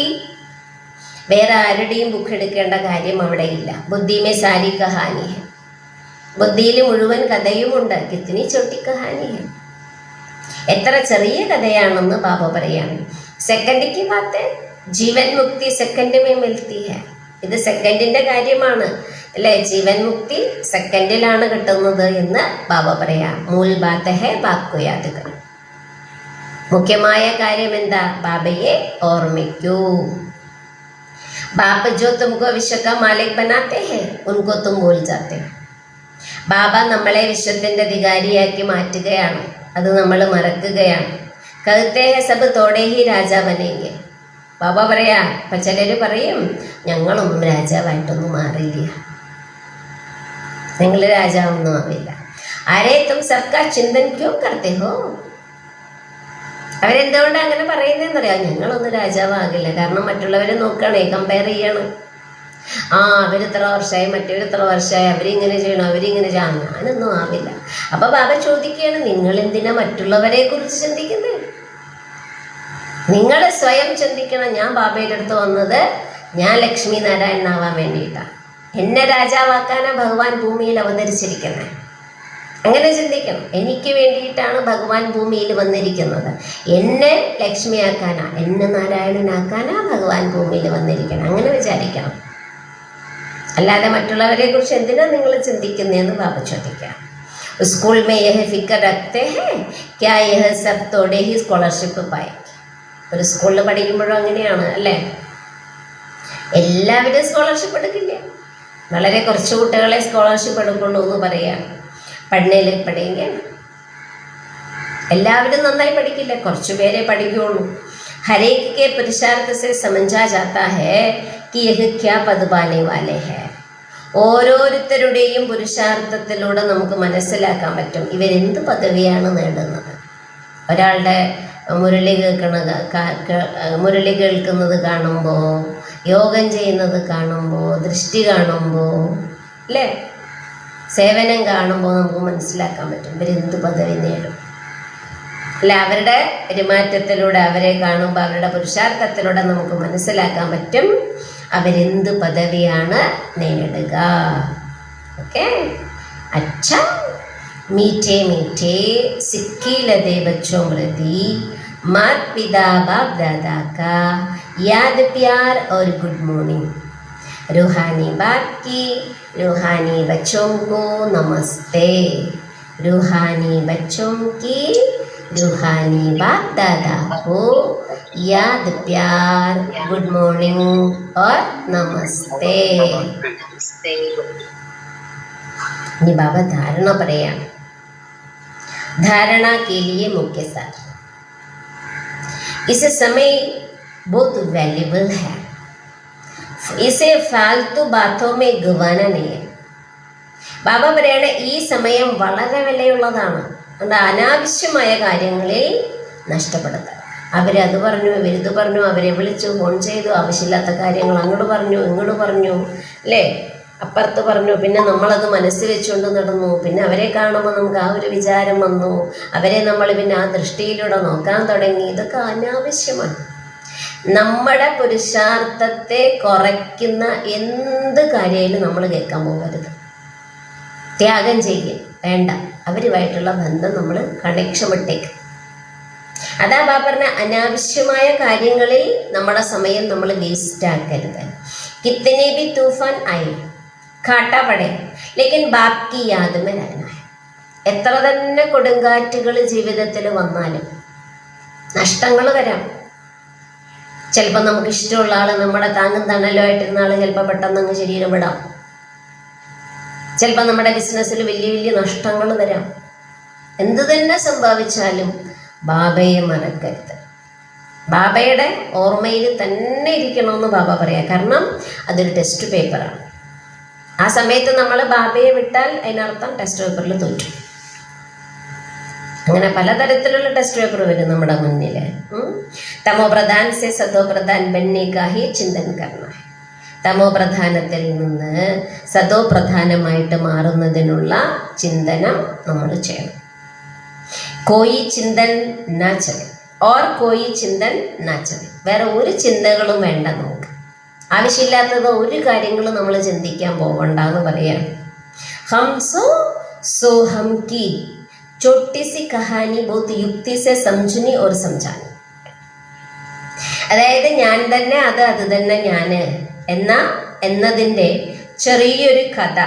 വേറെ ആരുടെയും ബുക്ക് എടുക്കേണ്ട കാര്യം അവിടെ ഇല്ല. ബുദ്ധിമേ സാരി കഹാനി ഹെ, ബുദ്ധിയിൽ മുഴുവൻ കഥയുമുണ്ട്. കിത്നി ചോട്ടി കഹാനി ഹെ, എത്ര ചെറിയ കഥയാണെന്ന് ബാബ പറയാണ്. സെക്കൻഡിക്ക് ബാത്ത്, ജീവൻ മുക്തി സെക്കൻഡ് മേ മിൽത്തി ഹെ. ഇത് സെക്കൻഡിന്റെ കാര്യമാണ്, അല്ലെ? ജീവൻ മുക്തി സെക്കൻഡിലാണ് കിട്ടുന്നത് എന്ന് ബാബ പറയാം. മൂൽ ബാത്ത് ഹെ ബാക്കു യാദ് കർ. മുഖ്യമായ കാര്യം എന്താ? ബാബയെ ഓർമ്മിക്കൂ. ബാബ ജോ തുമക്കോ വിശ്വ കാ മാലിക് ബനാത്തെ ഹെ ഉनको തും ഭൂൽ ജാത്തെ. ബാബ നമ്മളെ വിശ്വത്തിന്റെ അധികാരിയാക്കി മാറ്റുകയാണ്, അത് നമ്മൾ മറക്കുകയാണ്. കഹത്തെ ഹെ സബ് തോടെ ഹി രാജാ ബനേംഗെ. ബാബ പറയാ, ഇപ്പൊ ചിലര് പറയും ഞങ്ങളൊന്നും രാജാവായിട്ടൊന്നും മാറിയില്ല, നിങ്ങൾ രാജാവൊന്നും ആവില്ല. ആരേ തും സബ്കാ ചിന്തൻ ക്യോ കർത്തെ ഹോ. അവരെന്തുകൊണ്ടാണ് അങ്ങനെ പറയുന്നതെന്ന് അറിയാം. ഞങ്ങളൊന്നും രാജാവാകില്ല, കാരണം മറ്റുള്ളവരെ നോക്കുകയാണേ, കമ്പയർ ചെയ്യാണ്. അവരിത്ര വർഷമായി, മറ്റൊരിത്ര വർഷമായി, അവരിങ്ങനെ ചെയ്യണം, അവരിങ്ങനെ ചെയ്യണം, ഞാനൊന്നും ആവില്ല. അപ്പൊ ബാബ ചോദിക്കുകയാണ്, നിങ്ങൾ എന്തിനാ മറ്റുള്ളവരെ കുറിച്ച് ചിന്തിക്കുന്നത്? നിങ്ങൾ സ്വയം ചിന്തിക്കണം. ഞാൻ ബാബയുടെ അടുത്ത് വന്നത് ഞാൻ ലക്ഷ്മി നാരായണനാവാൻ വേണ്ടിയിട്ടാണ്. എന്നെ രാജാവാക്കാനാ ഭഗവാൻ ഭൂമിയിൽ അവതരിച്ചിരിക്കുന്നത്. അങ്ങനെ ചിന്തിക്കണം. എനിക്ക് വേണ്ടിയിട്ടാണ് ഭഗവാൻ ഭൂമിയിൽ വന്നിരിക്കുന്നത്. എന്നെ ലക്ഷ്മിയാക്കാനാ, എന്നെ നാരായണനാക്കാനാ ഭഗവാൻ ഭൂമിയിൽ വന്നിരിക്കണം. അങ്ങനെ വിചാരിക്കണം. അല്ലാതെ മറ്റുള്ളവരെ കുറിച്ച് എന്തിനാ നിങ്ങൾ ചിന്തിക്കുന്നതെന്ന് ബാബ ചോദിക്കാം. സ്കൂൾ മേ യഹ് ഫിക്കർ രഖ്തേ ഹൈ ക്യാ യഹ് സബ് തോടെ ഹി സ്കോളർഷിപ്പ് പായേ. ഒരു സ്കൂളിൽ പഠിക്കുമ്പോഴും അങ്ങനെയാണ്, അല്ലേ? എല്ലാവരും സ്കോളർഷിപ്പ് എടുക്കില്ല. വളരെ കുറച്ച് കുട്ടികളെ സ്കോളർഷിപ്പ് എടുക്കുള്ളൂ എന്ന് പറയാം. പഠനയിൽ പഠിക്കുക, എല്ലാവരും നന്നായി പഠിക്കില്ല, കുറച്ചു പേരെ പഠിക്കുകയുള്ളൂ. ഹരേക്ക് കെ പുരുഷാർത്ഥ സെ സമഞ്ചാ ജാത്താ ഹെ കി യഹ് ക്യാ പദ് പാനെ വാലേ ഹെ. ഓരോരുത്തരുടെയും പുരുഷാർത്ഥത്തിലൂടെ നമുക്ക് മനസ്സിലാക്കാൻ പറ്റും ഇവരെന്ത് പദവിയാണ് നേടുന്നത്. ഒരാളുടെ മുരളി കേൾക്കുന്നത് കാണുമ്പോൾ, യോഗം ചെയ്യുന്നത് കാണുമ്പോൾ, ദൃഷ്ടി കാണുമ്പോൾ, അല്ലേ, സേവനം കാണുമ്പോൾ നമുക്ക് മനസ്സിലാക്കാൻ പറ്റും ഇവരെന്ത് പദവി നേടും. അല്ല, അവരുടെ പെരുമാറ്റത്തിലൂടെ, അവരെ കാണുമ്പോൾ, അവരുടെ പുരുഷാർത്ഥത്തിലൂടെ നമുക്ക് മനസ്സിലാക്കാൻ പറ്റും അവരെന്ത് പദവിയാണ് നേടുക. ഓക്കെ, അച്ഛാ मीठे मीठे सिक्की लदे बच्चों प्रति मात पिता बाप दादा का याद प्यार और गुड मॉर्निंग. रूहानी बाप की रूहानी बच्चों को नमस्ते. रूहानी बच्चों की रूहानी बाप दादा को याद प्यार गुड मॉर्निंग और नमस्ते. ഇനി ബാബ ധാരണ പറയാണ്. धारणा के लिए मुख्य सार. इस समय बहुत वैल्यूबल है, इसे फालतू बातों में गवाना नहीं है. ബാബ പറയാണ്, ഈ സമയം വളരെ വിലയുള്ളതാണ്, അത് അനാവശ്യമായ കാര്യങ്ങളിൽ നഷ്ടപ്പെടുത്താം. അവരത് പറഞ്ഞു, ഇവരിത് പറഞ്ഞു, അവരെ വിളിച്ചു, ഫോൺ ചെയ്തു, ആവശ്യമില്ലാത്ത കാര്യങ്ങൾ അങ്ങോട്ട് പറഞ്ഞു, ഇങ്ങോട്ട് പറഞ്ഞു, അല്ലേ, അപ്പുറത്ത് പറഞ്ഞു. പിന്നെ നമ്മളത് മനസ്സിൽ വെച്ചുകൊണ്ട് നടന്നു. പിന്നെ അവരെ കാണുമ്പോൾ നമുക്ക് ആ ഒരു വിചാരം വന്നു. അവരെ നമ്മൾ പിന്നെ ആ ദൃഷ്ടിയിലൂടെ നോക്കാൻ തുടങ്ങി. ഇതൊക്കെ അനാവശ്യമാണ്. നമ്മുടെ പുരുഷാർത്ഥത്തെ കുറയ്ക്കുന്ന എന്ത് കാര്യമായാലും നമ്മൾ കേൾക്കാൻ പോകരുത്. ത്യാഗം ചെയ്യുക വേണ്ട. അവരുമായിട്ടുള്ള ബന്ധം നമ്മൾ കണക്ഷൻ വിട്ടേക്ക്. അതാ ബാബ പറഞ്ഞ, അനാവശ്യമായ കാര്യങ്ങളിൽ നമ്മുടെ സമയം നമ്മൾ വേസ്റ്റ് ആക്കരുത്. കിത്തനെ ബി തൂഫാൻ ആയി കാട്ടാ പടേ ലേക്കിൻ ബാപ് കി യാദ് മേ രഹനാ ഹൈ. എത്ര തന്നെ കൊടുങ്കാറ്റുകൾ ജീവിതത്തിൽ വന്നാലും നഷ്ടങ്ങൾ വരാം. ചിലപ്പോൾ നമുക്ക് ഇഷ്ടമുള്ള ആൾ, നമ്മുടെ താങ്ങും തണലുമായിട്ടിരുന്ന ആൾ ചിലപ്പോൾ പെട്ടെന്ന് അങ്ങ് ശരീരം വിടാം. ചിലപ്പോൾ നമ്മുടെ ബിസിനസ്സിൽ വലിയ വലിയ നഷ്ടങ്ങൾ വരാം. എന്ത് തന്നെ സംഭവിച്ചാലും ബാബയെ മറക്കരുത്. ബാബയുടെ ഓർമ്മയിൽ തന്നെ ഇരിക്കണമെന്ന് ബാബ പറയാം. കാരണം അതൊരു ടെസ്റ്റ് പേപ്പറാണ്. ആ സമയത്ത് നമ്മൾ ബാബയെ വിട്ടാൽ അതിനർത്ഥം ടെസ്റ്റ് പേപ്പറിൽ തോറ്റു. അങ്ങനെ പലതരത്തിലുള്ള ടെസ്റ്റ് പേപ്പർ വരും നമ്മുടെ മുന്നിൽ. തമോ പ്രധാൻ സെ സതോ പ്രധാൻ ബന്നെ കാ ഹി ചിന്തൻ കർണ. തമോ പ്രധാനത്തിൽ നിന്ന് സതോ പ്രധാനമായിട്ട് മാറുന്നതിനുള്ള ചിന്തനം നമ്മൾ ചെയ്യണം. കോയി ചിന്തൻ നാ ചലെ ഓർ കോയി ചിന്തൻ നാ ചലെ. വേറെ ഒരു ചിന്തകളും വേണ്ട നമുക്ക്. ആവശ്യമില്ലാത്തത് ഒരു കാര്യങ്ങളും നമ്മൾ ചിന്തിക്കാൻ പോകണ്ടെന്ന് പറയാണ്. ഹം സോ ഹം കി ചോട്ടി സി കഹാനി ബഹുത് യുക്തി സെ സംജുനി ഓർ സംജാനി. അതായത് ഞാൻ തന്നെ അത് തന്നെ ഞാന് എന്നതിൻ്റെ ചെറിയൊരു കഥ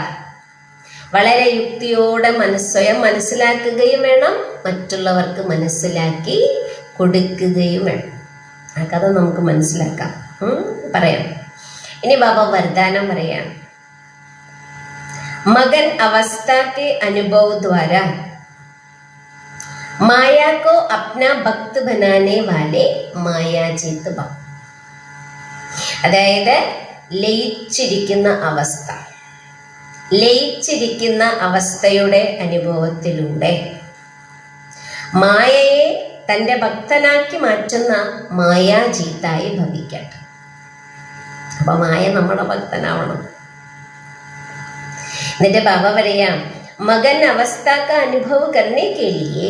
വളരെ യുക്തിയോടെ സ്വയം മനസ്സിലാക്കുകയും വേണം, മറ്റുള്ളവർക്ക് മനസ്സിലാക്കി കൊടുക്കുകയും വേണം. ആ കഥ നമുക്ക് മനസ്സിലാക്കാം. പറയാം. ഇനി ബാബ വരദാനം പറയാം. മകൻ അവസ്ഥ के अनुभव द्वारा माया को अपना भक्त बनाने वाले मायाजीत भक्त. അതായത് ലയിച്ചിരിക്കുന്ന അവസ്ഥയുടെ അനുഭവത്തിലൂടെ മായയെ തൻ്റെ ഭക്തനാക്കി മാറ്റുന്ന മായാജീത്തായി ഭവിക്കട്ടെ. അപ്പൊ മായ നമ്മുടെ ഭക്തനാവണം. എന്നിട്ട് ബാബ പറയാം, मगन अवस्था का अनुभव करने के लिए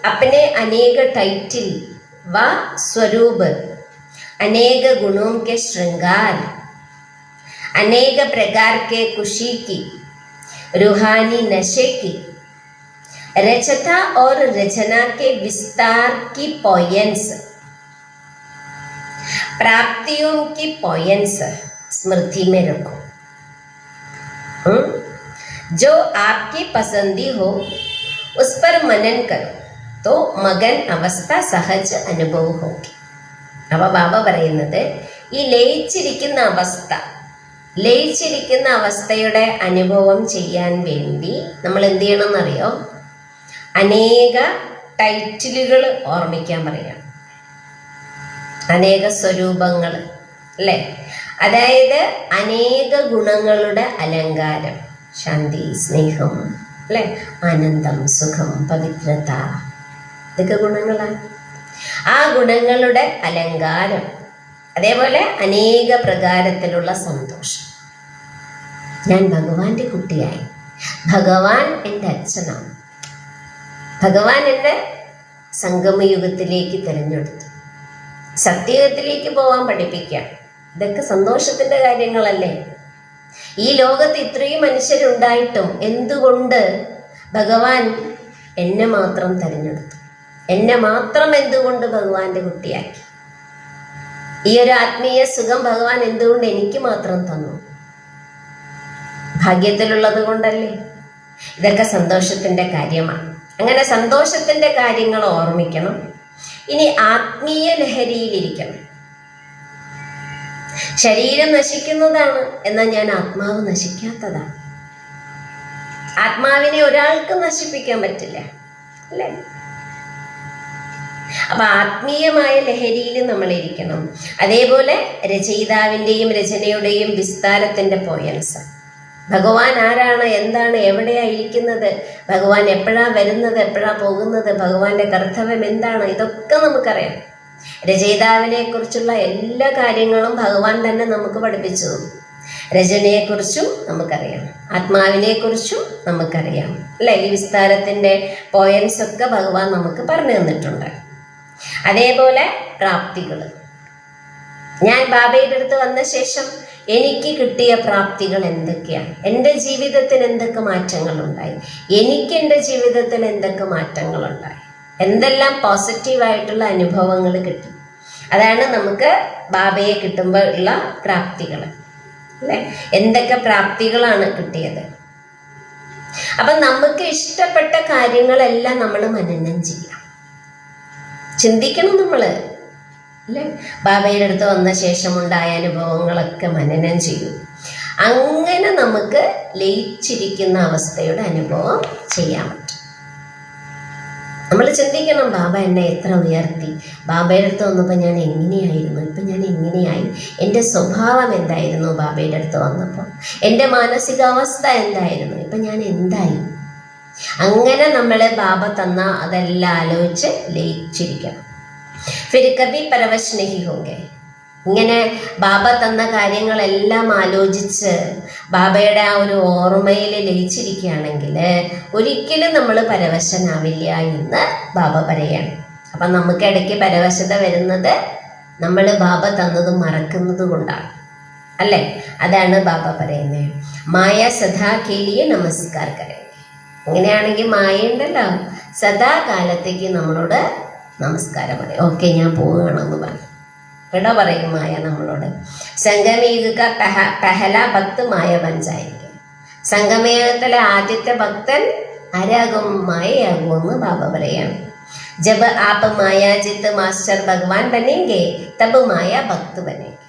अपने अनेक टाइटल व स्वरूप, अनेक गुणों के श्रृंगार, अनेक प्रकार के खुशी की, रूहानी नशे की, रचता और रचना के विस्तार की पोयंस, प्राप्तियों की पोयंस स्मृति में रखो. जो आपकी पसंदी हो उस पर मनन करो तो मगन അവസ്ഥ സഹജ അനുഭവം होगी. അപ്പോൾ ബാബ പറയുന്നത്, ഈ ലയിച്ചിരിക്കുന്ന അവസ്ഥയുടെ അനുഭവം ചെയ്യാൻ വേണ്ടി നമ്മൾ എന്ത് ചെയ്യണം എന്നറിയോ? അനേക ടൈറ്റിലുകൾ ഓർമ്മിക്കാൻ പറയാം, അനേക സ്വരൂപങ്ങൾ അല്ലേ? അതായത് അനേക ഗുണങ്ങളുടെ അലങ്കാരം, ശാന്തി, സ്നേഹം അല്ലെ, ആനന്ദം, സുഖം, പവിത്രത, ഇതൊക്കെ ഗുണങ്ങളാണ്. ആ ഗുണങ്ങളുടെ അലങ്കാരം, അതേപോലെ അനേക പ്രകാരത്തിലുള്ള സന്തോഷം. ഞാൻ ഭഗവാന്റെ കുട്ടിയായി, ഭഗവാൻ എൻ്റെ അച്ഛനാണ്, ഭഗവാൻ എന്നെ സംഗമയുഗത്തിലേക്ക് തിരഞ്ഞെടുത്തു, സത്യയുഗത്തിലേക്ക് പോകാൻ പഠിപ്പിക്കാം. ഇതൊക്കെ സന്തോഷത്തിൻ്റെ കാര്യങ്ങളല്ലേ? ഈ ലോകത്ത് ഇത്രയും മനുഷ്യരുണ്ടായിട്ടും എന്തുകൊണ്ട് ഭഗവാൻ എന്നെ മാത്രം തിരഞ്ഞെടുത്തു? എന്നെ മാത്രം എന്തുകൊണ്ട് ഭഗവാന്റെ കുട്ടിയാക്കി? ഈ ഒരു ആത്മീയ സുഖം ഭഗവാൻ എന്തുകൊണ്ട് എനിക്ക് മാത്രം തന്നു? ഭാഗ്യത്തിലുള്ളത് കൊണ്ടല്ലേ? ഇതൊക്കെ സന്തോഷത്തിൻ്റെ കാര്യമാണ്. അങ്ങനെ സന്തോഷത്തിൻ്റെ കാര്യങ്ങൾ ഓർമ്മിക്കണം. ഇനി ആത്മീയ ലഹരിയിലിരിക്കണം. ശരീരം നശിക്കുന്നതാണ്, എന്നാൽ ഞാൻ ആത്മാവ് നശിക്കാത്തതാണ്. ആത്മാവിനെ ഒരാൾക്ക് നശിപ്പിക്കാൻ പറ്റില്ല അല്ലേ? അപ്പൊ ആത്മീയമായ ലഹരിയിൽ നമ്മൾ ഇരിക്കണം. അതേപോലെ രചയിതാവിൻ്റെയും രചനയുടെയും വിസ്താരത്തിൻ്റെ പോയൻസ്. ഭഗവാൻ ആരാണ്, എന്താണ്, എവിടെയായിരിക്കുന്നത്, ഭഗവാൻ എപ്പോഴാണ് വരുന്നത്, എപ്പോഴാണ് പോകുന്നത്, ഭഗവാന്റെ കർത്തവ്യം എന്താണ്, ഇതൊക്കെ നമുക്കറിയാം. രചയിതാവിനെ കുറിച്ചുള്ള എല്ലാ കാര്യങ്ങളും ഭഗവാൻ തന്നെ നമുക്ക് പഠിപ്പിച്ചു. രചനയെക്കുറിച്ചും നമുക്കറിയാം, ആത്മാവിനെക്കുറിച്ചും നമുക്കറിയാം അല്ലെ? ഈ വിസ്താരത്തിൻ്റെ പോയൻസ് ഒക്കെ ഭഗവാൻ നമുക്ക് പറഞ്ഞു തന്നിട്ടുണ്ട്. അതേപോലെ പ്രാപ്തികൾ, ഞാൻ ബാബയുടെ അടുത്ത് വന്ന ശേഷം എനിക്ക് കിട്ടിയ പ്രാപ്തികൾ എന്തൊക്കെയാണ്, എൻ്റെ ജീവിതത്തിൽ എന്തൊക്കെ മാറ്റങ്ങളുണ്ടായി, എനിക്ക് എൻ്റെ ജീവിതത്തിൽ എന്തൊക്കെ മാറ്റങ്ങളുണ്ടായി, എന്തെല്ലാം പോസിറ്റീവായിട്ടുള്ള അനുഭവങ്ങൾ കിട്ടി. അതാണ് നമുക്ക് ബാബയെ കിട്ടുമ്പോൾ ഉള്ള പ്രാപ്തികൾ അല്ലേ? എന്തൊക്കെ പ്രാപ്തികളാണ് കിട്ടിയത്? അപ്പം നമുക്ക് ഇഷ്ടപ്പെട്ട കാര്യങ്ങളെല്ലാം നമ്മൾ മനനം ചെയ്യാം, ചിന്തിക്കണം നമ്മൾ അല്ലേ? ബാബയുടെ അടുത്ത് വന്ന ശേഷമുണ്ടായ അനുഭവങ്ങളൊക്കെ മനനം ചെയ്യും. അങ്ങനെ നമുക്ക് ലയിച്ചിരിക്കുന്ന അവസ്ഥയുടെ അനുഭവം ചെയ്യാൻ പറ്റും. നമ്മൾ ചിന്തിക്കണം, ബാബ എന്നെ എത്ര ഉയർത്തി, ബാബയുടെ അടുത്ത് വന്നപ്പോൾ ഞാൻ എങ്ങനെയായിരുന്നു, ഇപ്പം ഞാൻ എങ്ങനെയായി, എൻ്റെ സ്വഭാവം എന്തായിരുന്നു ബാബയുടെ അടുത്ത് വന്നപ്പോൾ, എൻ്റെ മാനസികാവസ്ഥ എന്തായിരുന്നു, ഇപ്പം ഞാൻ എന്തായി. അങ്ങനെ നമ്മൾ ബാബ തന്ന അതെല്ലാം ആലോചിച്ച് ലയിച്ചിരിക്കണം. ഫിർ കഭി പരവശ് നഹീ ഹോംഗെ. ഇങ്ങനെ ബാബ തന്ന കാര്യങ്ങളെല്ലാം ആലോചിച്ച് ബാബയുടെ ആ ഒരു ഓർമ്മയിൽ ലയിച്ചിരിക്കുകയാണെങ്കിൽ ഒരിക്കലും നമ്മൾ പരവശനാവില്ല എന്ന് ബാബ പറയാണ്. അപ്പം നമുക്ക് ഇടയ്ക്ക് പരവശത വരുന്നത് നമ്മൾ ബാബ തന്നത് മറക്കുന്നത് കൊണ്ടാണ്, അല്ലേ? അതാണ് ബാബ പറയുന്നത്, മായ സദാ കേലിയെ നമസ്കാർ കരേ. അങ്ങനെയാണെങ്കിൽ മായ ഉണ്ടല്ലോ, സദാകാലത്തേക്ക് നമ്മളോട് നമസ്കാരം പറയും. ഓക്കെ, ഞാൻ പോവുകയാണെന്ന് പറയും. ഇവിടെ പറയും മായ നമ്മളോട്. സംഗമയുഗ പഹല ഭക്ത് മായ ബഞ്ചായിരിക്കും. സംഗമയുഗത്തിലെ ആദ്യത്തെ ഭക്തൻ ആരാകും? മായയാകുമെന്ന് ബാബ പറയാണ്. ജബ് ആപ്പ് മായാജിത്ത് മാസ്റ്റർ ഭഗവാൻ ബനേങ്കെ തബ് മായ ഭക്ത് ബനേങ്കെ.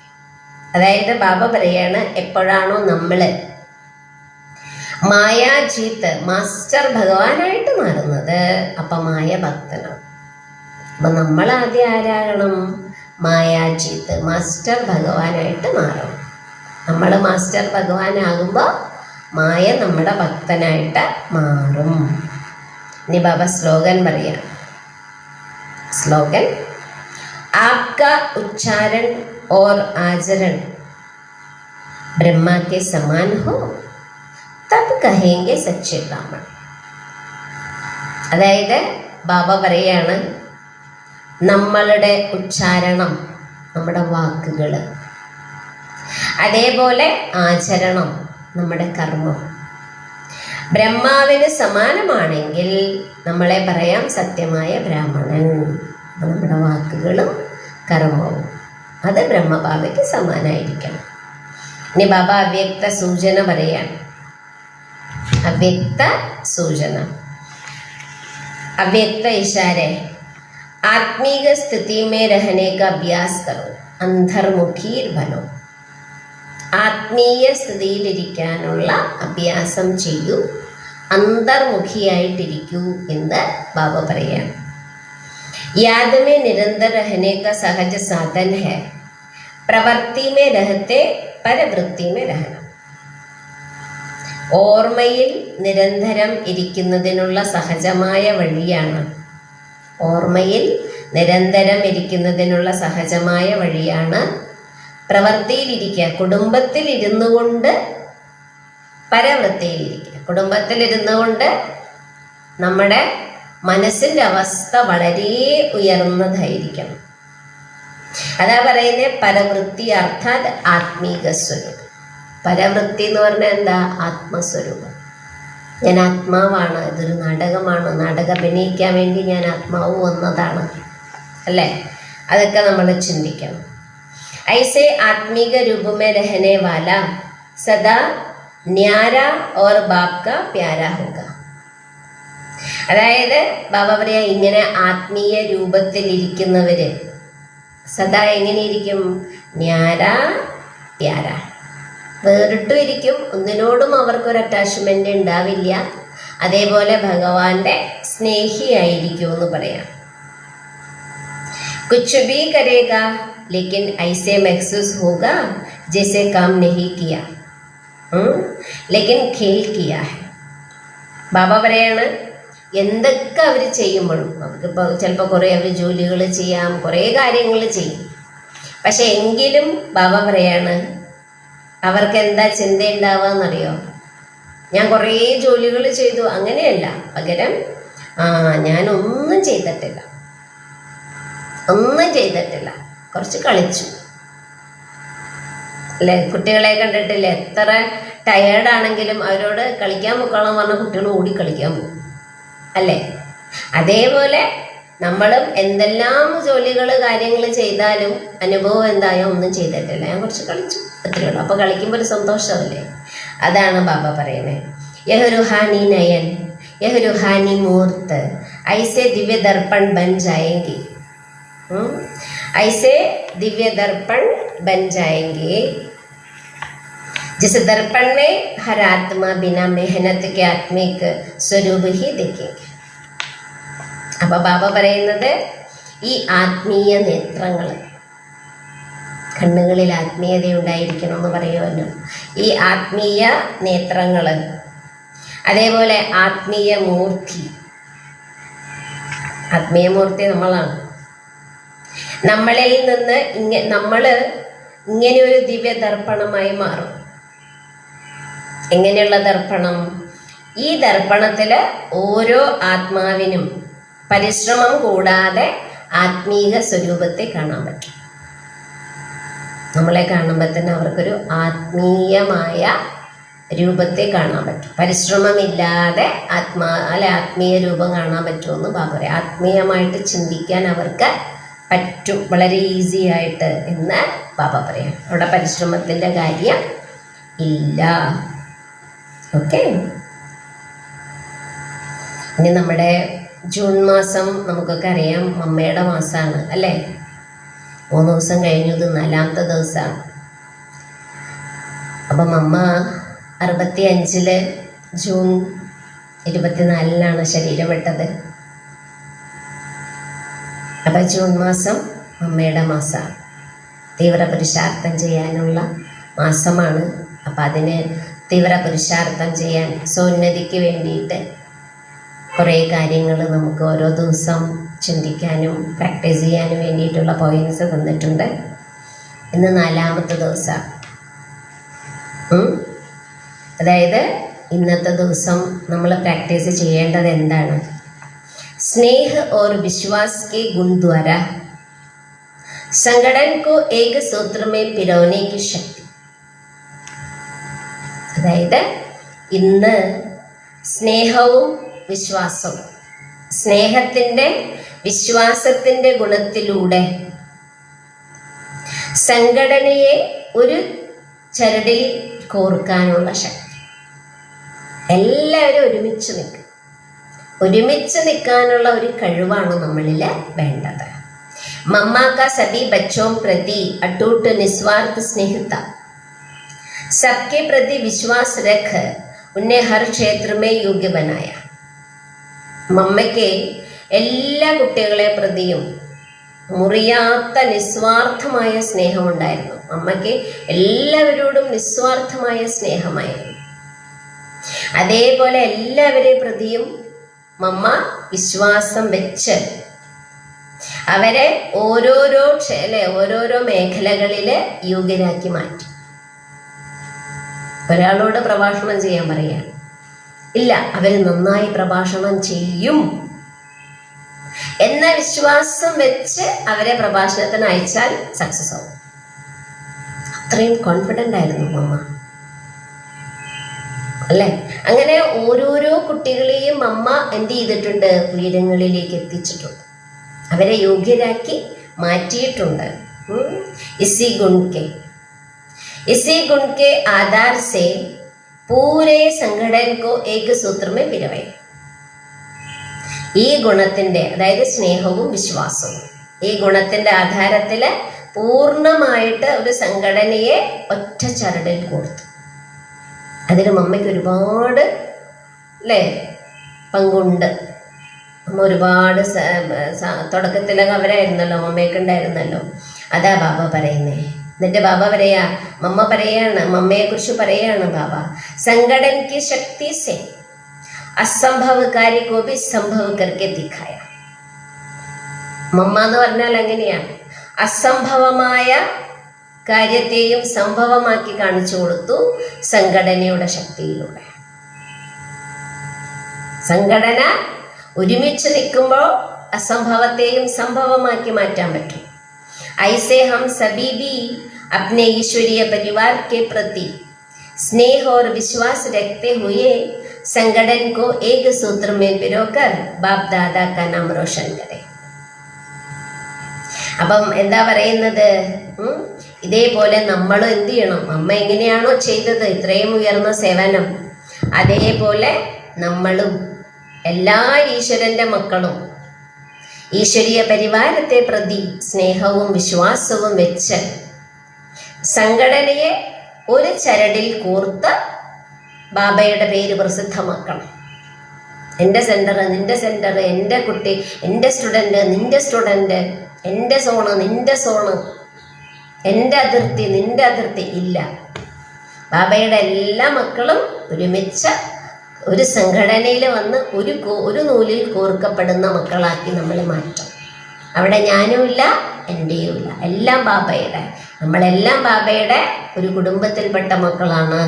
അതായത് ബാബ പറയാണ്, എപ്പോഴാണോ നമ്മൾ മായാജീത്ത് മാസ്റ്റർ ഭഗവാനായിട്ട് മാറുന്നത്, അപ്പം മായ ഭക്തനാണ്. അപ്പം നമ്മൾ ആദ്യം ആരാകണം? മായാജീത്ത് മാസ്റ്റർ ഭഗവാനായിട്ട് മാറണം. നമ്മൾ മാസ്റ്റർ ഭഗവാനാകുമ്പോൾ മായ നമ്മുടെ ഭക്തനായിട്ട് മാറും. ഇനി ബാബ സ്ലോഗൻ പറയാം. സ്ലോഗൻ, आपका उच्चारण और आचरण ब्रह्मा के समान हो तब कहेंगे सच्चे ब्राह्मण. അതായത് ബാബ പറയാണ്, നമ്മളുടെ ഉച്ചാരണം, നമ്മുടെ വാക്കുകൾ, അതേപോലെ ആചരണം, നമ്മുടെ കർമ്മം ബ്രഹ്മാവിന് സമാനമാണെങ്കിൽ നമ്മളെ പറയാം സത്യമായ ബ്രാഹ്മണൻ. നമ്മുടെ വാക്കുകളും കർമ്മവും അത് ബ്രഹ്മബാബയ്ക്ക് സമാനായിരിക്കണം. ഇനി ബാബ അവ്യക്ത സൂചന പറയാണ്. അവ്യക്ത സൂചന, അവ്യക്ത ഇഷാരെ. आत्मिक स्थिति में रहने का अभ्यास करो, अंतर्मुखी बनो. ആത്മീയ സ്ഥിതിയിലിരിക്കാനുള്ള അഭ്യാസം ചെയ്യൂ, അന്തർമുഖിയായിട്ടിരിക്കൂ എന്ന് ബാബ പറയാണ്. याद में निरंतर रहने का सहज साधन है, प्रवृत्ति में रहते परवृत्ति में रहना. ഓർമ്മയിൽ നിരന്തരം ഇരിക്കുന്നതിനുള്ള സഹജമായ വഴിയാണ്, ഓർമ്മയിൽ നിരന്തരം ഇരിക്കുന്നതിനുള്ള സഹജമായ വഴിയാണ് പ്രവൃത്തിയിലിരിക്കുക. കുടുംബത്തിൽ ഇരുന്നു കൊണ്ട് പരവൃത്തിയിലിരിക്കുക. കുടുംബത്തിലിരുന്നു കൊണ്ട് നമ്മുടെ മനസ്സിൻ്റെ അവസ്ഥ വളരെ ഉയർന്നതായിരിക്കണം. അതാ പറയുന്നത് പരവൃത്തി അർത്ഥാത് ആത്മീക സ്വരൂപം. പരവൃത്തി എന്ന് പറഞ്ഞാൽ എന്താ? ആത്മസ്വരൂപം. ഞാൻ ആത്മാവാണ്, ഇതൊരു നാടകമാണ്, നാടകം അഭിനയിക്കാൻ വേണ്ടി ഞാൻ ആത്മാവ് വന്നതാണ്, അല്ലേ? അതൊക്കെ നമ്മൾ ചിന്തിക്കണം. ഐസെ ആത്മീക രൂപമേ രഹനെ വാല സദാ ന്യാര ഓർ ബാപ് കാ പ്യാര ഹോഗ. അതായത് ബാബ പറയാ, ഇങ്ങനെ ആത്മീയ രൂപത്തിലിരിക്കുന്നവര് സദാ എങ്ങനെയിരിക്കും? ന്യാര പ്യാര, വേറിട്ടും ഇരിക്കും, ഒന്നിനോടും അവർക്കൊരു അറ്റാച്ച്മെന്റ് ഉണ്ടാവില്ല. അതേപോലെ ഭഗവാന്റെ സ്നേഹിയായിരിക്കും എന്ന് പറയാം. കുച്ച് ഭീ കരേഗ ലേക്കിൻ ഐസെ മെഹ്സൂസ് ഹോഗ ജൈസെ കാം നഹീ കിയാ ലേക്കിൻ ഖേൽ കിയാ ഹൈ. ബാബ പറയാണ്, എന്തൊക്കെ അവർ ചെയ്യുമ്പോഴും അവർക്കിപ്പോൾ ചിലപ്പോൾ കുറേ അവർ ജോലികൾ ചെയ്യാം, കുറേ കാര്യങ്ങൾ ചെയ്യും. പക്ഷെ എങ്കിലും ബാബ പറയാണ്, അവർക്ക് എന്താ ചിന്ത ഉണ്ടാവുകയെന്നറിയോ? ഞാൻ കുറേ ജോലികൾ ചെയ്തു, അങ്ങനെയല്ല. പകരം ഞാനൊന്നും ചെയ്തിട്ടില്ല, ഒന്നും ചെയ്തിട്ടില്ല, കുറച്ച് കളിച്ചു. അല്ലേ? കുട്ടികളെ കണ്ടിട്ടില്ലേ? എത്ര ടയേർഡാണെങ്കിലും അവരോട് കളിക്കാൻ പൊക്കോളാൻ പറഞ്ഞാൽ കുട്ടികൾ ഓടി കളിക്കാൻ പോകും, അല്ലേ? അതേപോലെ നമ്മളും എന്തെല്ലാം ജോലികൾ കാര്യങ്ങൾ ചെയ്താലും അനുഭവം എന്തായോ ഒന്നും ചെയ്തിട്ടില്ല, ഞാൻ കുറച്ച് കളിച്ചു, അത്രയേ ഉള്ളൂ. അപ്പോൾ കളിക്കുമ്പോൾ ഒരു സന്തോഷമല്ലേ? അതാണ് ബാബ പറയുന്നത്. യഹ് റുഹാനി നയൻ യഹ് റുഹാനി മൂർത്ത് ഐസെ ദിവ്യ ദർപ്പൺ ബൻ ജായെങ്കി, ഐസെ ദിവ്യ ദർപ്പൺ ബൻ ജായെങ്കി जिस दर्पण में हर आत्मा बिना मेहनत के आत्मिक स्वरूप ही देखेंगे. അപ്പൊ ബാബ പറയുന്നത് ഈ ആത്മീയ നേത്രങ്ങൾ, കണ്ണുകളിൽ ആത്മീയത ഉണ്ടായിരിക്കണം എന്ന് പറയുമല്ലോ. ഈ ആത്മീയ നേത്രങ്ങൾ, അതേപോലെ ആത്മീയ മൂർത്തി. ആത്മീയ മൂർത്തി നമ്മളാണ്. നമ്മളിൽ നിന്ന് നമ്മൾ ഇങ്ങനെ ഒരു ദിവ്യ ദർപ്പണമായി മാറും. എങ്ങനെയുള്ള ദർപ്പണം? ഈ ദർപ്പണത്തിൽ ഓരോ ആത്മാവിനും പരിശ്രമം കൂടാതെ ആത്മീക സ്വരൂപത്തെ കാണാൻ പറ്റും. നമ്മളെ കാണുമ്പോൾ തന്നെ അവർക്കൊരു ആത്മീയമായ രൂപത്തെ കാണാൻ പറ്റും. പരിശ്രമമില്ലാതെ ആത്മീയ രൂപം കാണാൻ പറ്റുമെന്ന് ബാബ പറയും. ആത്മീയമായിട്ട് ചിന്തിക്കാൻ അവർക്ക് പറ്റും, വളരെ ഈസി ആയിട്ട് എന്ന് ബാബ പറയാം. അവിടെ പരിശ്രമത്തിൻ്റെ കാര്യം ഇല്ല. ഓക്കെ. ഇനി നമ്മുടെ ജൂൺ മാസം നമുക്കൊക്കെ അറിയാം, അമ്മയുടെ മാസമാണ് അല്ലേ? 3 ദിവസം കഴിഞ്ഞു, ഇത് 4ാമത്തെ ദിവസമാണ്. അപ്പം അമ്മ 65 ജൂൺ 24 ശരീരം വിട്ടത്. അപ്പം ജൂൺ മാസം അമ്മയുടെ മാസമാണ്, തീവ്ര പുരുഷാർത്ഥം ചെയ്യാനുള്ള മാസമാണ്. അപ്പം അതിന് തീവ്ര പുരുഷാർത്ഥം ചെയ്യാൻ, സോന്നതിക്ക് വേണ്ടിയിട്ട് കുറേ കാര്യങ്ങൾ നമുക്ക് ഓരോ ദിവസം ചിന്തിക്കാനും പ്രാക്ടീസ് ചെയ്യാനും വേണ്ടിയിട്ടുള്ള പോയിന്റ്സ് തന്നിട്ടുണ്ട്. ഇന്ന് 4ാമത്തെ ദിവസം. അതായത് ഇന്നത്തെ ദിവസം നമ്മൾ പ്രാക്ടീസ് ചെയ്യേണ്ടത് എന്താണ്? സ്നേഹ और विश्वास के गुण द्वारा संगठन को एक सूत्र में पिरोने की शक्ति. അതായത് ഇന്ന് സ്നേഹവും വിശ്വാസവും, സ്നേഹത്തിൻ്റെ വിശ്വാസത്തിൻ്റെ ഗുണത്തിലൂടെ സംഘടനയെ ഒരു ചരടിൽ കോർക്കാനുള്ള ശക്തി. എല്ലാവരും ഒരുമിച്ച് നിൽക്കാനുള്ള ഒരു കഴിവാണ് നമ്മളിൽ വേണ്ടത്. मम्मा का सभी बच्चों प्रति अटूट निस्वार्थ स्नेह था. सबके प्रति विश्वास रख उन्हें हर क्षेत्र में योग्य बनाया. മമ്മയ്ക്ക് എല്ലാ കുട്ടികളെ പ്രതിയും മുറിയാത്ത നിസ്വാർത്ഥമായ സ്നേഹമുണ്ടായിരുന്നു. അമ്മയ്ക്ക് എല്ലാവരോടും നിസ്വാർത്ഥമായ സ്നേഹമായിരുന്നു. അതേപോലെ എല്ലാവരെ പ്രതിയും മമ്മ വിശ്വാസം വെച്ച് അവരെ ഓരോരോ മേഖലകളിൽ യോഗ്യരാക്കി മാറ്റി. ഒരാളോട് പ്രഭാഷണം ചെയ്യാൻ പറയാം, ഇല്ല, അവർ നന്നായി പ്രഭാഷണം ചെയ്യും എന്ന വിശ്വാസം വെച്ച് അവരെ പ്രഭാഷണത്തിന് അയച്ചാൽ സക്സസ് ആവും. അത്രയും കോൺഫിഡൻ്റ് ആയിരുന്നു അമ്മ അല്ലേ? അങ്ങനെ ഓരോരോ കുട്ടികളെയും അമ്മ എന്ത് ചെയ്തിട്ടുണ്ട്? ഉയരങ്ങളിലേക്ക് എത്തിച്ചിട്ടുണ്ട്, അവരെ യോഗ്യരാക്കി മാറ്റിയിട്ടുണ്ട്. इसी गुण के आधार से पूरे संगठन को एक सूत्र में पिरोए. ഈ ഗുണത്തിൻ്റെ, അതായത് സ്നേഹവും വിശ്വാസവും, ഈ ഗുണത്തിൻ്റെ ആധാരത്തിൽ പൂർണ്ണമായിട്ട് ഒരു സംഘടനയെ ഒറ്റ ചരടിൽ കോർത്തു. അതിന് മമ്മയ്ക്ക് ഒരുപാട് പങ്കുണ്ട്. അമ്മ ഒരുപാട് തുടക്കത്തിലൊക്കെ അവരായിരുന്നല്ലോ, മമ്മയൊക്കെ ഉണ്ടായിരുന്നല്ലോ. അതാ ബാബ പറയുന്നേ. എന്നിട്ട് ബാബ പറയാ, മമ്മ പറയാണ്, മമ്മയെക്കുറിച്ച് പറയാണ് ബാബ, സംഘടൻ की शक्ति से असंभव कार्य को भी संभव करके दिखाया. മമ്മ എന്ന് പറഞ്ഞാൽ അങ്ങനെയാണ്, അസംഭവമായ കാര്യത്തെയും സംഭവമാക്കി കാണിച്ചു കൊടുത്തു സംഘടനയുടെ ശക്തിയിലൂടെ. സംഘടന ഒരുമിച്ച് നിൽക്കുമ്പോൾ അസംഭവത്തെയും സംഭവമാക്കി മാറ്റാൻ പറ്റും. ऐसे हम सभी भी अपने ईश्वरीय परिवार के प्रति स्नेह और विश्वास रखते हुए संगठन को एक सूत्र में पिरोकर बाप दादा का नाम रोशन करें. അപ്പം എന്താ പറയുന്നത്? ഇതേപോലെ നമ്മൾ എന്ത് ചെയ്യണം? അമ്മ എങ്ങനെയാണോ ചെയ്തത് ഇത്രയും ഉയർന്ന സേവനം, അതേപോലെ നമ്മളും എല്ലാ ഈശ്വരൻ്റെ മക്കളും ഈശ്വരീയ പരിവാരത്തെ പ്രതി സ്നേഹവും വിശ്വാസവും വെച്ച് സംഘടനയെ ഒരു ചരടിൽ കോർത്ത് ബാബയുടെ പേര് പ്രസിദ്ധമാക്കണം. എൻ്റെ സെൻറ്റർ, നിൻ്റെ സെൻറ്റർ, എൻ്റെ കുട്ടി, എൻ്റെ സ്റ്റുഡൻറ്റ്, നിൻ്റെ സ്റ്റുഡൻറ്റ്, എൻ്റെ സോണ്, നിൻ്റെ സോണ്, എൻ്റെ അതിർത്തി, നിൻ്റെ അതിർത്തി ഇല്ല. ബാബയുടെ എല്ലാ മക്കളും ഒരുമിച്ച് ഒരു സംഘടനയിൽ വന്ന് ഒരു നൂലിൽ കോർക്കപ്പെടുന്ന മക്കളാക്കി നമ്മളെ മാറ്റും. അവിടെ ഞാനുമില്ല, എൻ്റെയുമില്ല, എല്ലാം ബാബയുടെ. നമ്മളെല്ലാം ബാബയുടെ ഒരു കുടുംബത്തിൽപ്പെട്ട മക്കളാണ്.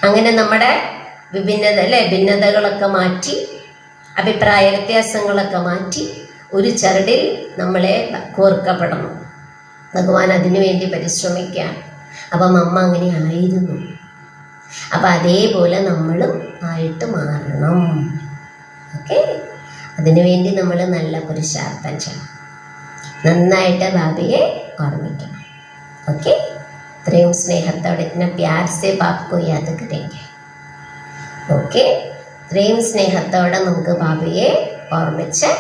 അങ്ങനെ നമ്മുടെ ഭിന്നതകളൊക്കെ മാറ്റി, അഭിപ്രായ വ്യത്യാസങ്ങളൊക്കെ മാറ്റി ഒരു ചരടിൽ നമ്മളെ കോർക്കപ്പെടണം. ഭഗവാൻ അതിനു വേണ്ടി പരിശ്രമിക്കുകയാണ്. അപ്പം അമ്മ അങ്ങനെ ആയിരുന്നു. അപ്പം അതേപോലെ നമ്മളും ആയിട്ട് മാറണം. ഓക്കെ, അതിനുവേണ്ടി നമ്മൾ നല്ല പുരുഷാർത്ഥം ചെയ്യണം. നന്നായിട്ട് ബാബയെ ഓർമ്മിക്കണം. ഓക്കെ, ഇത്രയും സ്നേഹത്തോടെ ഇतना प्यार से बाप को याद करेंगे. ഓക്കെ, ഇത്രയും സ്നേഹത്തോടെ നമുക്ക് ബാബയെ ഓർമ്മിച്ച്,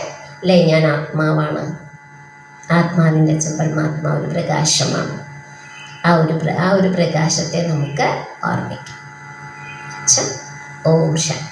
അല്ലേ, ഞാൻ ആത്മാവാണ്, ആത്മാവിൻ്റെ പരമാത്മാവ് ഒരു പ്രകാശമാണ്. ആ ഒരു പ്രകാശത്തെ നമുക്ക് ഓർമ്മിക്കാം. ഓം ശാന്തി.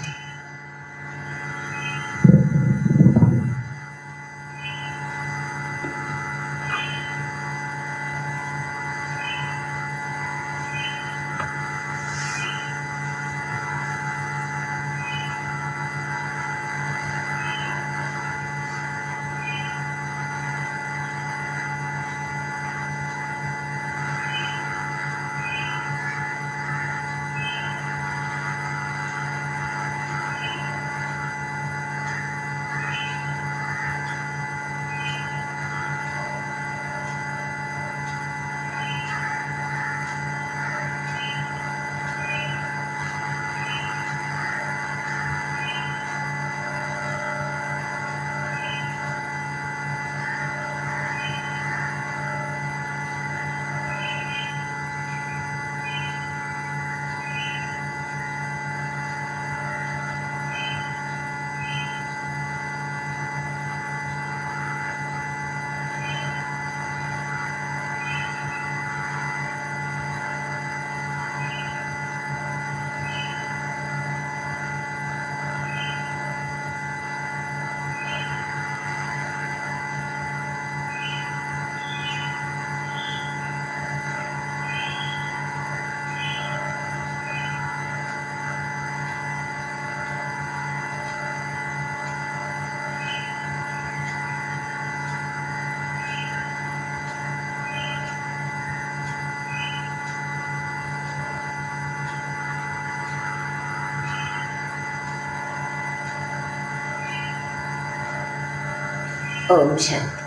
ഓം ശാന്തി.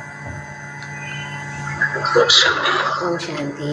ഓം ശാന്തി.